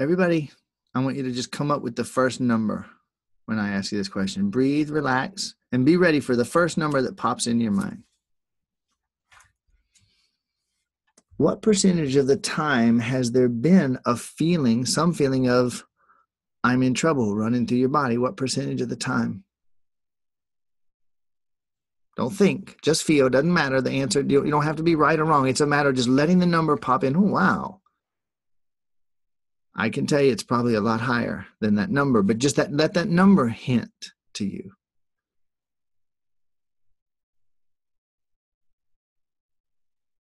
Everybody, I want you to just come up with the first number when I ask you this question. Breathe, relax, and be ready for the first number that pops into your mind. What percentage of the time has there been a feeling, some feeling of I'm in trouble running through your body? What percentage of the time? Don't think, just feel. Doesn't matter the answer. You don't have to be right or wrong. It's a matter of just letting the number pop in. Oh, wow. I can tell you it's probably a lot higher than that number, but just let that number hint to you.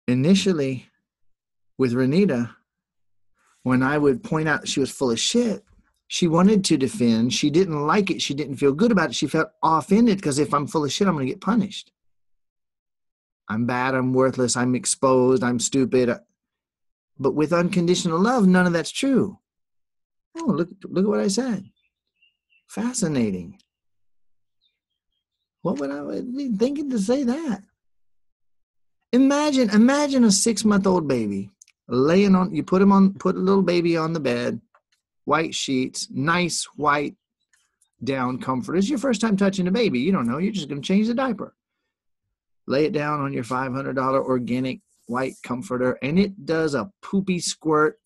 Initially, with Renita, when I would point out she was full of shit, she wanted to defend. She didn't like it. She didn't feel good about it. She felt offended because if I'm full of shit, I'm going to get punished. I'm bad. I'm worthless. I'm exposed. I'm stupid. But with unconditional love, none of that's true. Oh, look at what I said. Fascinating. What would I be thinking to say that? Imagine a 6-month-old baby laying on, you put a little baby on the bed, white sheets, nice white down comforter. It's your first time touching a baby. You don't know. You're just going to change the diaper. Lay it down on your $500 organic white comforter, and it does a poopy squirt.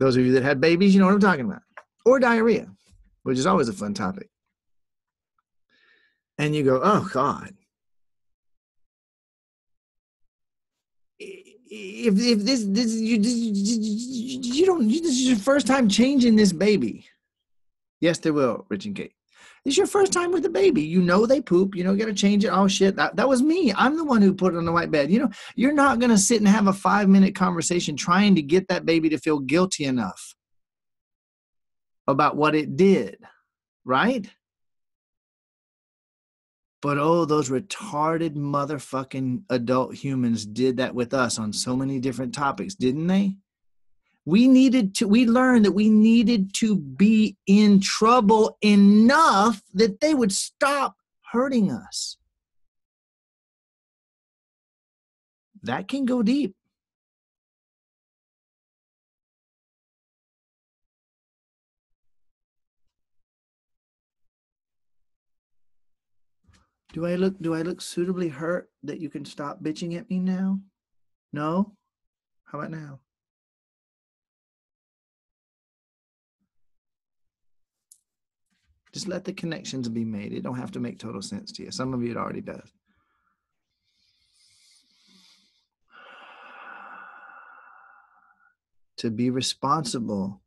Those of you that had babies, you know what I'm talking about. Or diarrhea, which is always a fun topic. And you go, oh, God. If this is your first time changing this baby. Yes, they will, Rich and Kate. It's your first time with a baby. You know they poop. You know, got to change it. Oh, shit. That was me. I'm the one who put it on the white bed. You know, you're not going to sit and have a 5-minute conversation trying to get that baby to feel guilty enough about what it did, right? But, oh, those retarded motherfucking adult humans did that with us on so many different topics, didn't they? We learned that we needed to be in trouble enough that they would stop hurting us. That can go deep. Do I look suitably hurt that you can stop bitching at me now? No? How about now? Just let the connections be made. It don't have to make total sense to you. Some of you it already does. To be responsible.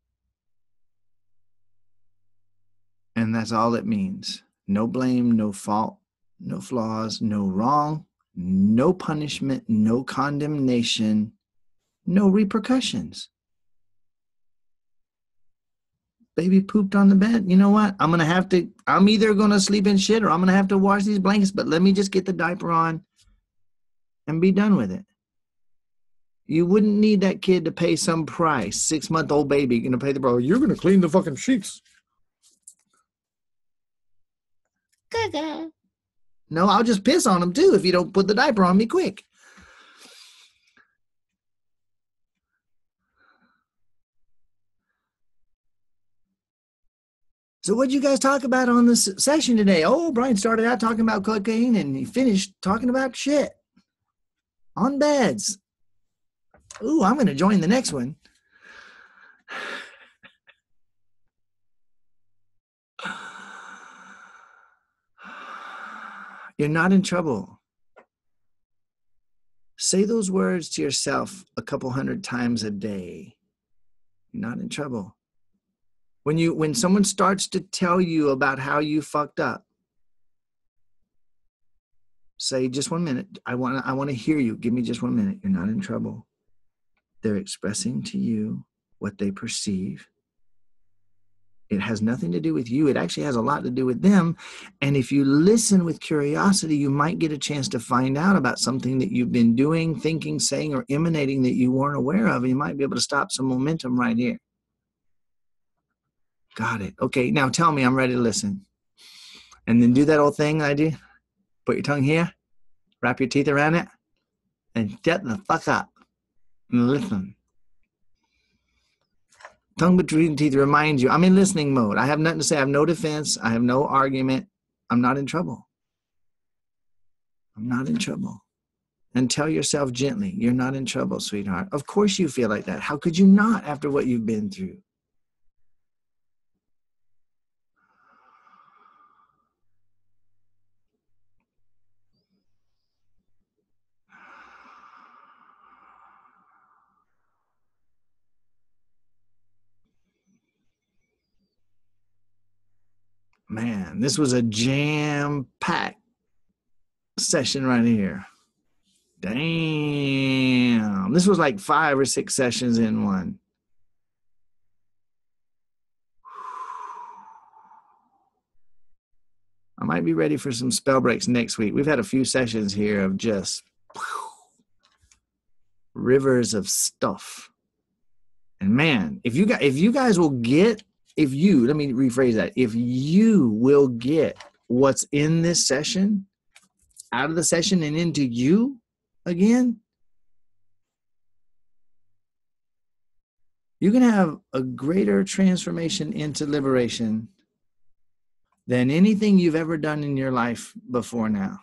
And that's all it means. No blame, no fault, no flaws, no wrong, no punishment, no condemnation, no repercussions. Baby pooped on the bed. You know what? I'm either going to sleep in shit or I'm going to have to wash these blankets, but let me just get the diaper on and be done with it. You wouldn't need that kid to pay some price. 6-month-old baby going to pay the bill. You're going to clean the fucking sheets. Gaga. No, I'll just piss on them too if you don't put the diaper on me quick. So what'd you guys talk about on this session today? Oh, Brian started out talking about cocaine and he finished talking about shit on beds. Ooh, I'm going to join the next one. You're not in trouble. Say those words to yourself a couple hundred times a day. You're not in trouble. When someone starts to tell you about how you fucked up, say just 1 minute. I want to hear you. Give me just 1 minute. You're not in trouble. They're expressing to you what they perceive. It has nothing to do with you. It actually has a lot to do with them. And if you listen with curiosity, you might get a chance to find out about something that you've been doing, thinking, saying, or emanating that you weren't aware of. And you might be able to stop some momentum right here. Got it. Okay, now tell me I'm ready to listen. And then do that old thing I do. Put your tongue here, wrap your teeth around it, and shut the fuck up and listen. Tongue between teeth reminds you, I'm in listening mode. I have nothing to say. I have no defense. I have no argument. I'm not in trouble. I'm not in trouble. And tell yourself gently, you're not in trouble, sweetheart. Of course you feel like that. How could you not after what you've been through? Man, this was a jam-packed session right here. Damn. This was like 5 or 6 sessions in one. I might be ready for some spell breaks next week. We've had a few sessions here of just rivers of stuff. And man, if you guys will get, let me rephrase that. If you will get what's in this session out of the session and into you again, you can have a greater transformation into liberation than anything you've ever done in your life before now.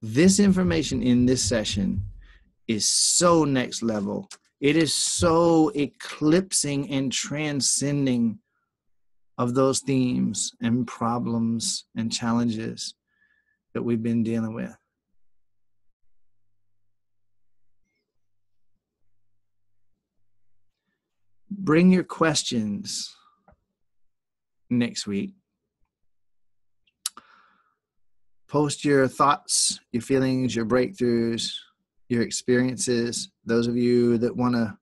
This information in this session is so next level. It is so eclipsing and transcending of those themes and problems and challenges that we've been dealing with. Bring your questions next week. Post your thoughts, your feelings, your breakthroughs, your experiences. Those of you that want to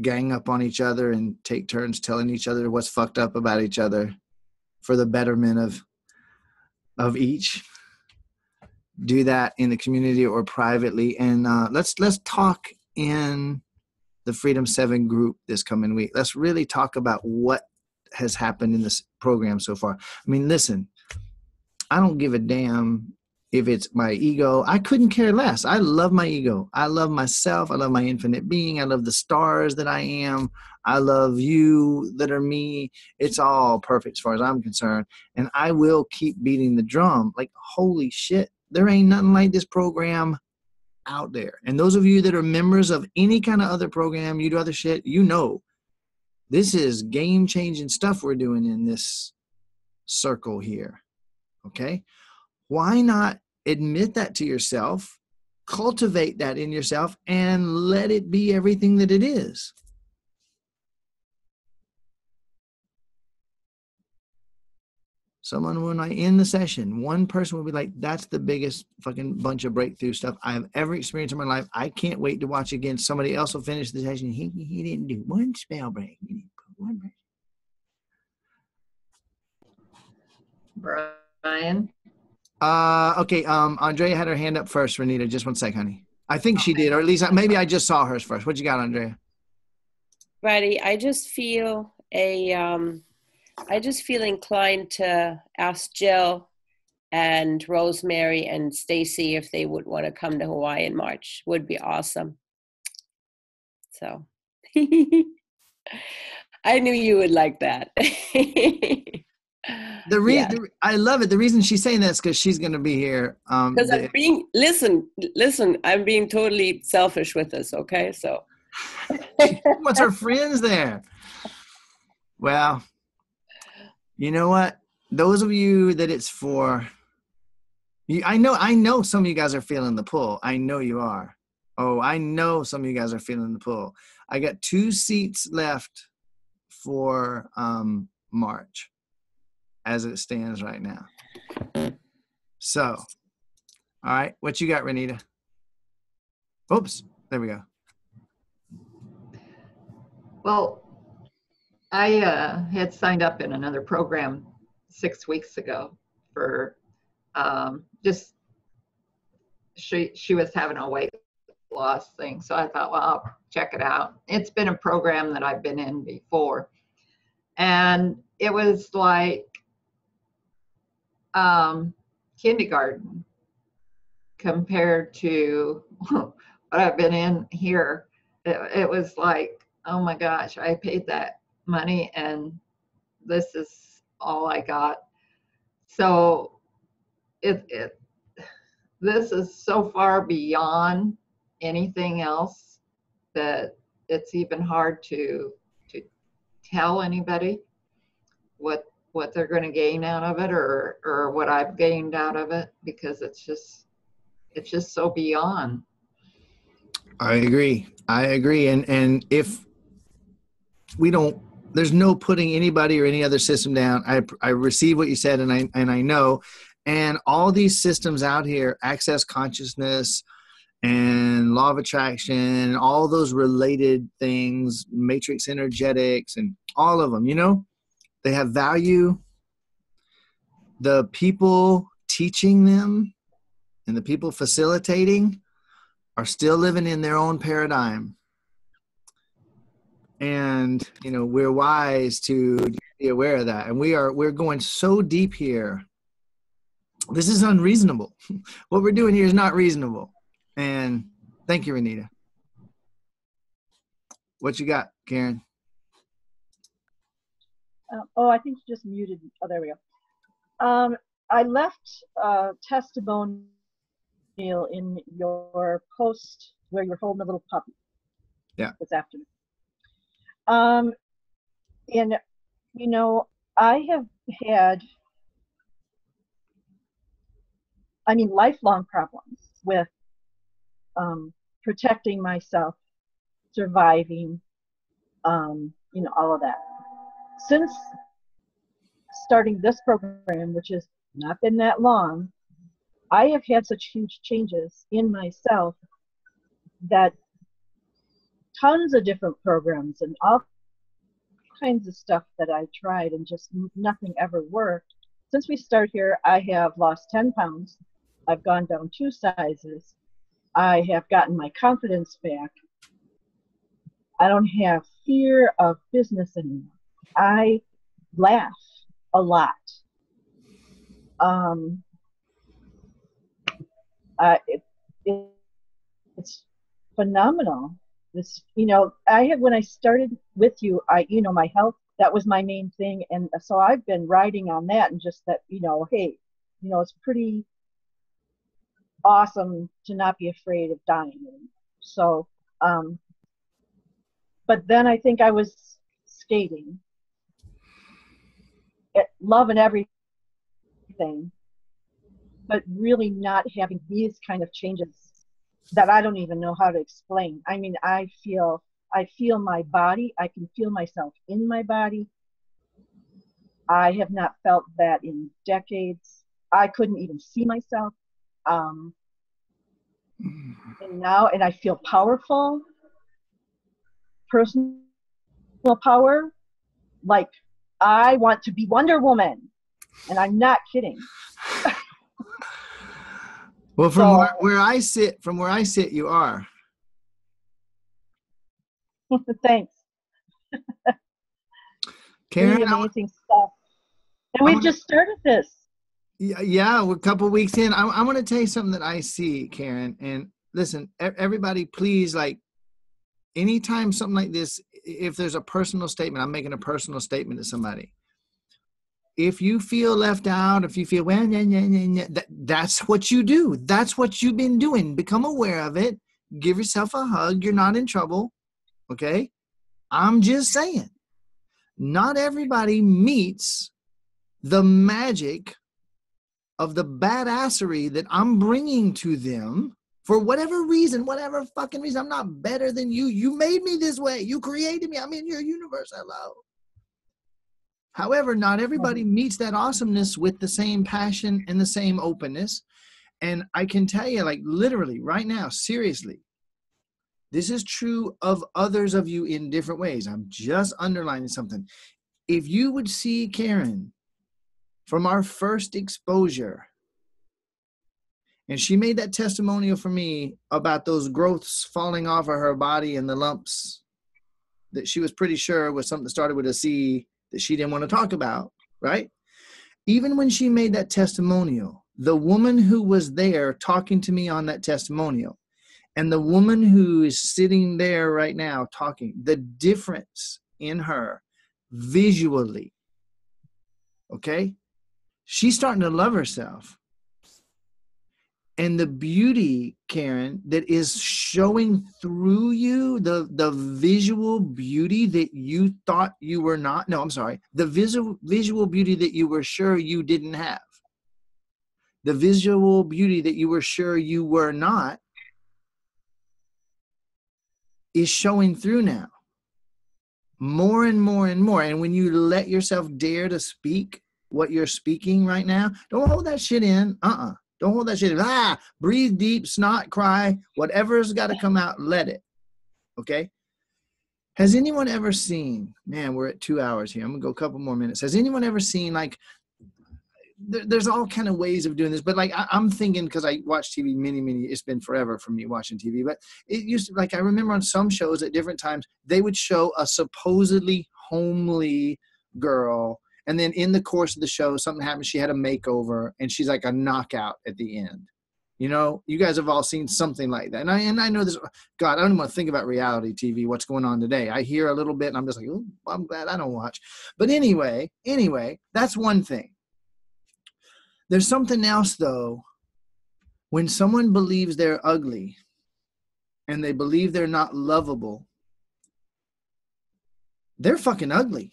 gang up on each other and take turns telling each other what's fucked up about each other for the betterment of each. Do that in the community or privately. And let's talk in the Freedom7 group this coming week. Let's really talk about what has happened in this program so far. I mean, listen, I don't give a damn if it's my ego. I couldn't care less. I love my ego. I love myself. I love my infinite being. I love the stars that I am. I love you that are me. It's all perfect as far as I'm concerned. And I will keep beating the drum. Like, holy shit, there ain't nothing like this program out there. And those of you that are members of any kind of other program, you do other shit, you know, this is game-changing stuff we're doing in this circle here. Okay? Why not admit that to yourself, cultivate that in yourself, and let it be everything that it is? Someone, when I end the session, one person will be like, that's the biggest fucking bunch of breakthrough stuff I have ever experienced in my life. I can't wait to watch again. Somebody else will finish the session. He didn't do one spell break. He didn't put one break. Brian? Okay, Andrea had her hand up first, Renita. Just one sec, honey. I think she did, or at least maybe I just saw hers first. What you got, Andrea? Righty, I just feel inclined to ask Jill and Rosemary and Stacy if they would want to come to Hawaii in March. Would be awesome. So I knew you would like that. I love it. The reason she's saying that is because she's going to be here. Because I'm being, listen, I'm being totally selfish with this, okay? So. She wants her friends there. Well, you know what? Those of you that it's for, I know some of you guys are feeling the pull. I know you are. Oh, I know some of you guys are feeling the pull. I got 2 seats left for March as it stands right now. So, all right, what you got, Renita? Oops, there we go. Well, I had signed up in another program 6 weeks ago for just, she was having a weight loss thing. So I thought, well, I'll check it out. It's been a program that I've been in before. And it was like kindergarten compared to what I've been in here. It was like, oh my gosh, I paid that money and this is all I got. So this is so far beyond anything else that it's even hard to tell anybody what they're going to gain out of it, or what I've gained out of it, because it's just so beyond. I agree. And if we don't, there's no putting anybody or any other system down. I receive what you said, and I know, and all these systems out here, access consciousness and law of attraction, all those related things, matrix energetics, and all of them, they have value. The people teaching them and the people facilitating are still living in their own paradigm. And, we're wise to be aware of that. And we're going so deep here. This is unreasonable. What we're doing here is not reasonable. And thank you, Renita. What you got, Karen? I think you just muted. Oh, there we go. I left a testimonial in your post where you're holding a little puppy. Yeah. This afternoon. And I have had, lifelong problems with protecting myself, surviving, all of that. Since starting this program, which has not been that long, I have had such huge changes in myself that tons of different programs and all kinds of stuff that I tried and just nothing ever worked. Since we started here, I have lost 10 pounds. I've gone down 2 sizes. I have gotten my confidence back. I don't have fear of business anymore. I laugh a lot. It's phenomenal. This, when I started with you, my health, that was my main thing. And so I've been riding on that, and just that, hey, it's pretty awesome to not be afraid of dying anymore. So, but then I think I was skating, loving everything, but really not having these kind of changes that I don't even know how to explain. I feel my body. I can feel myself in my body. I have not felt that in decades. I couldn't even see myself. And I feel powerful, personal power. Like, I want to be Wonder Woman, and I'm not kidding. Well, from where I sit, you are. Thanks. Karen, really amazing stuff. And we've just started this. Yeah, we're a couple of weeks in. I want to tell you something that I see, Karen. And listen, everybody, please, anytime something like this, if there's a personal statement, I'm making a personal statement to somebody. If you feel left out, if you feel, that's what you do. That's what you've been doing. Become aware of it. Give yourself a hug. You're not in trouble. Okay? I'm just saying, not everybody meets the magic of the badassery that I'm bringing to them for whatever reason, whatever fucking reason. I'm not better than you. You made me this way. You created me. I'm in your universe. Hello. However, not everybody meets that awesomeness with the same passion and the same openness. And I can tell you, literally right now, seriously, this is true of others of you in different ways. I'm just underlining something. If you would see Karen from our first exposure, and she made that testimonial for me about those growths falling off of her body and the lumps that she was pretty sure was something that started with a C that she didn't want to talk about, right? Even when she made that testimonial, the woman who was there talking to me on that testimonial and the woman who is sitting there right now talking, the difference in her visually, okay? She's starting to love herself. And the beauty, Karen, that is showing through you, the visual beauty that you thought you were not, no, I'm sorry, the visual beauty that you were sure you didn't have, the visual beauty that you were sure you were not, is showing through now. More and more and more. And when you let yourself dare to speak what you're speaking right now, don't hold that shit in. Don't hold that shit in. Breathe deep, snot, cry, whatever's got to come out, let it. Okay? Has anyone ever seen, man, we're at 2 hours here. I'm going to go a couple more minutes. Has anyone ever seen, like, there's all kind of ways of doing this, but like I'm thinking, because I watch TV it's been forever for me watching TV, but it used to, like, I remember on some shows at different times, they would show a supposedly homely girl, and then in the course of the show, something happened, she had a makeover, and she's like a knockout at the end. You know, you guys have all seen something like that. And I know this, God, I don't even want to think about reality TV, what's going on today. I hear a little bit, and I'm just like, oh, I'm glad I don't watch. But anyway, that's one thing. There's something else, though. When someone believes they're ugly and they believe they're not lovable, they're fucking ugly.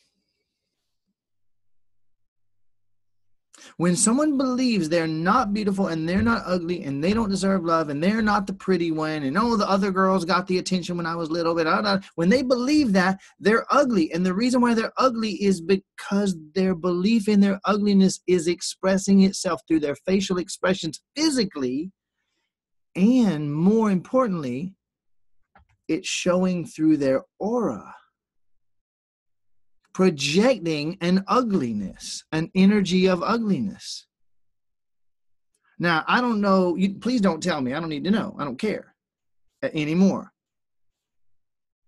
When someone believes they're not beautiful and they're not ugly and they don't deserve love and they're not the pretty one and oh, the other girls got the attention when I was little, but when they believe that, they're ugly. And the reason why they're ugly is because their belief in their ugliness is expressing itself through their facial expressions physically, and more importantly, it's showing through their aura, projecting an ugliness, an energy of ugliness. Now, I don't know, please don't tell me, I don't need to know, I don't care anymore.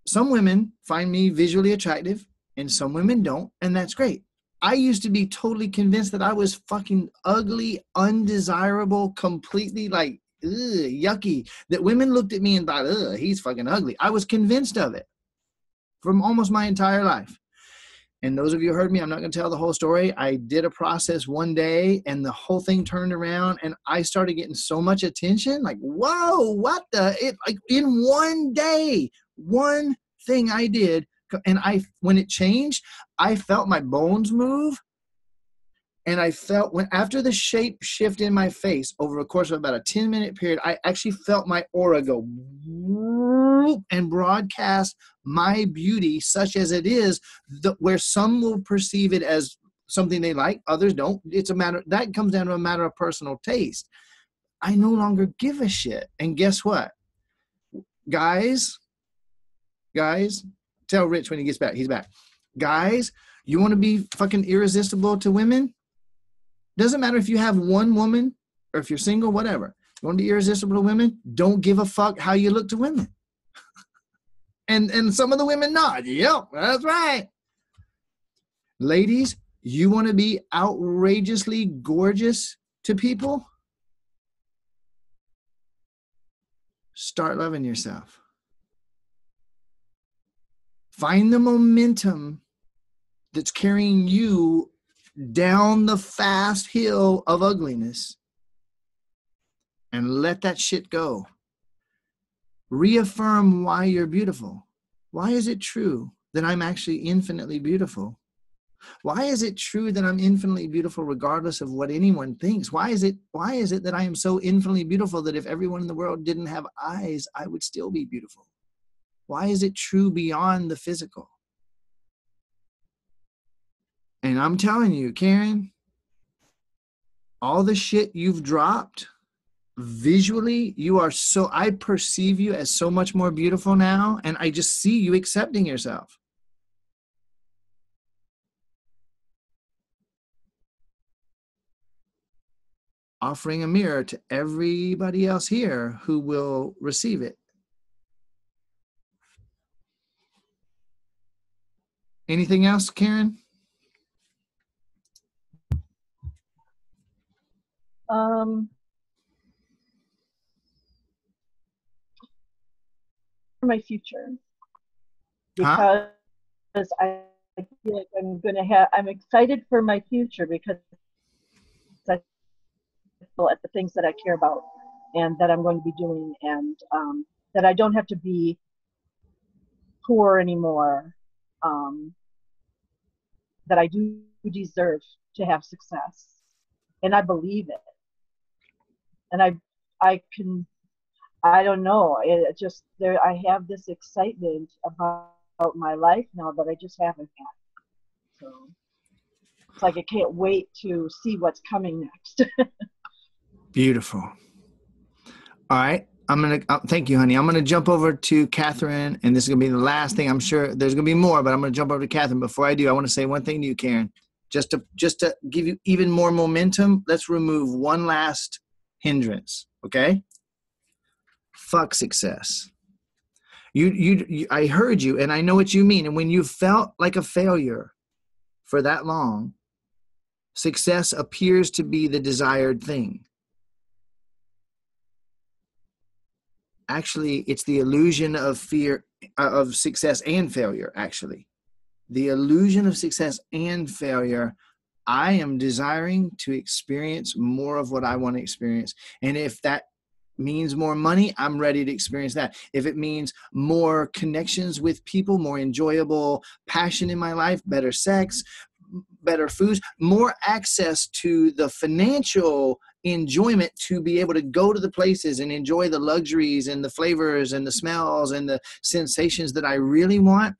Some women find me visually attractive and some women don't, and that's great. I used to be totally convinced that I was fucking ugly, undesirable, completely like, ugh, yucky, that women looked at me and thought, ugh, he's fucking ugly. I was convinced of it from almost my entire life. And those of you who heard me, I'm not going to tell the whole story. I did a process one day and the whole thing turned around and I started getting so much attention. Like, whoa, what the? Like in one day, one thing I did. And when it changed, I felt my bones move. And I felt after the shape shift in my face over a course of about a 10-minute period, I actually felt my aura go and broadcast my beauty such as it is, where some will perceive it as something they like, others don't. It's a matter that comes down to a matter of personal taste. I no longer give a shit. And guess what? Guys, tell Rich when he gets back. He's back. Guys, you want to be fucking irresistible to women? Doesn't matter if you have one woman or if you're single, whatever. You want to be irresistible to women? Don't give a fuck how you look to women. And some of the women nod. Yep, that's right. Ladies, you want to be outrageously gorgeous to people? Start loving yourself. Find the momentum that's carrying you down the fast hill of ugliness and let that shit go. Reaffirm why you're beautiful. Why is it true that I'm actually infinitely beautiful? Why is it true that I'm infinitely beautiful regardless of what anyone thinks? Why is it that I am so infinitely beautiful that if everyone in the world didn't have eyes, I would still be beautiful? Why is it true beyond the physical? And I'm telling you, Karen, all the shit you've dropped, visually, I perceive you as so much more beautiful now, and I just see you accepting yourself. Offering a mirror to everybody else here who will receive it. Anything else, Karen? For my future, Huh? because I feel like I'm excited for my future because I feel at the things that I care about and that I'm going to be doing, and that I don't have to be poor anymore, that I do deserve to have success, and I believe it, and I don't know, it just there I have this excitement about my life now that I just haven't had. So it's like I can't wait to see what's coming next. Beautiful. All right. Thank you, honey. I'm going to jump over to Catherine, and this is going to be the last thing. I'm sure there's going to be more, but I'm going to jump over to Catherine. Before I do, I want to say one thing to you, Karen. Just to give you even more momentum, let's remove one last hindrance, okay? Fuck success. I heard you, and I know what you mean. And when you felt like a failure for that long, success appears to be the desired thing. Actually, it's the illusion of fear of success and failure, actually. The illusion of success and failure. I am desiring to experience more of what I want to experience. And if that means more money, I'm ready to experience that. If it means more connections with people, more enjoyable passion in my life, better sex, better foods, more access to the financial enjoyment to be able to go to the places and enjoy the luxuries and the flavors and the smells and the sensations that I really want,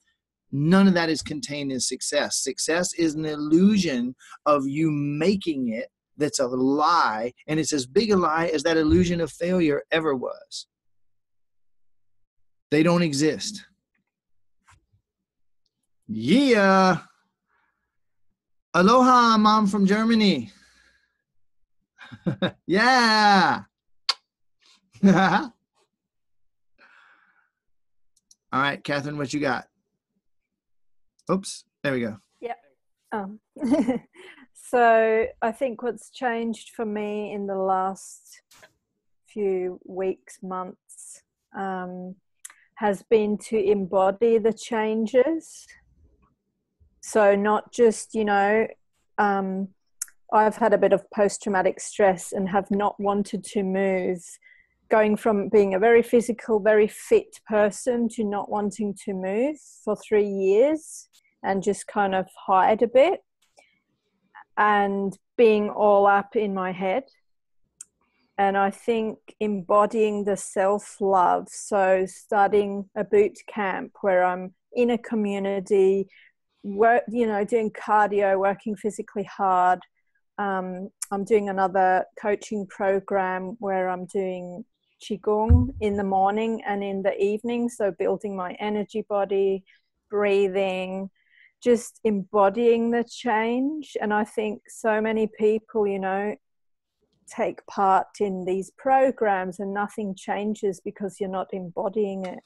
none of that is contained in success. Success is an illusion of you making it. That's a lie, and it's as big a lie as that illusion of failure ever was. They don't exist. Yeah. Aloha, mom from Germany. Yeah. All right, Catherine, what you got? Oops, there we go. Yeah. So I think what's changed for me in the last few weeks, months, has been to embody the changes. So not just, I've had a bit of post-traumatic stress and have not wanted to move, going from being a very physical, very fit person to not wanting to move for 3 years and just kind of hide a bit and being all up in my head. And I think embodying the self-love, so starting a boot camp where I'm in a community, doing cardio, working physically hard. I'm doing another coaching program where I'm doing Qigong in the morning and in the evening. So building my energy body, breathing, just embodying the change. And I think so many people, take part in these programs and nothing changes because you're not embodying it.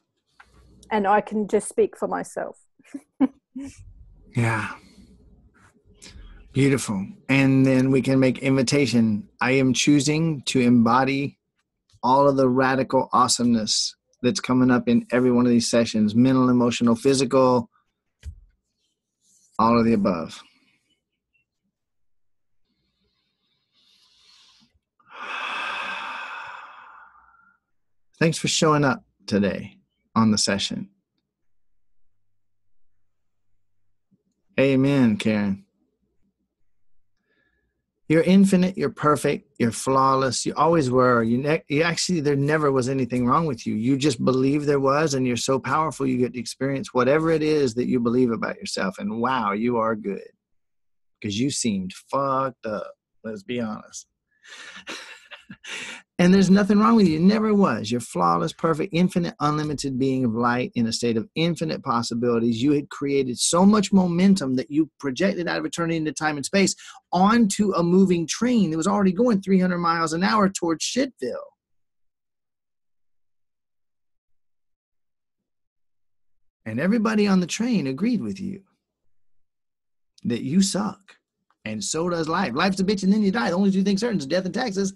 And I can just speak for myself. Yeah. Beautiful. And then we can make invitation. I am choosing to embody all of the radical awesomeness that's coming up in every one of these sessions, mental, emotional, physical, all of the above. Thanks for showing up today on the session. Amen, Karen. You're infinite, you're perfect, you're flawless, you always were. You actually, there never was anything wrong with you. You just believe there was, and you're so powerful you get to experience whatever it is that you believe about yourself. And wow, you are good. Because you seemed fucked up, let's be honest. And there's nothing wrong with you. It never was. You're flawless, perfect, infinite, unlimited being of light in a state of infinite possibilities. You had created so much momentum that you projected out of eternity into time and space onto a moving train that was already going 300 miles an hour towards Shitville. And everybody on the train agreed with you that you suck. And so does life. Life's a bitch and then you die. The only two things certain is death and taxes.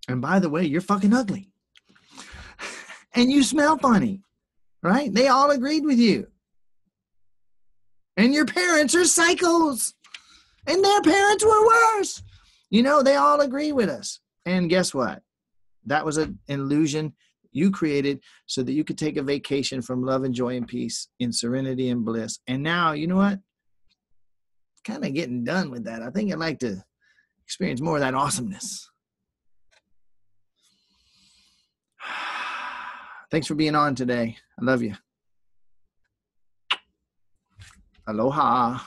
And by the way, you're fucking ugly. And you smell funny, right? They all agreed with you. And your parents are psychos. And their parents were worse. You know, they all agree with us. And guess what? That was an illusion you created so that you could take a vacation from love and joy and peace in serenity and bliss. And now, you know what? Kind of getting done with that. I think I'd like to experience more of that awesomeness. Thanks for being on today. I love you. Aloha.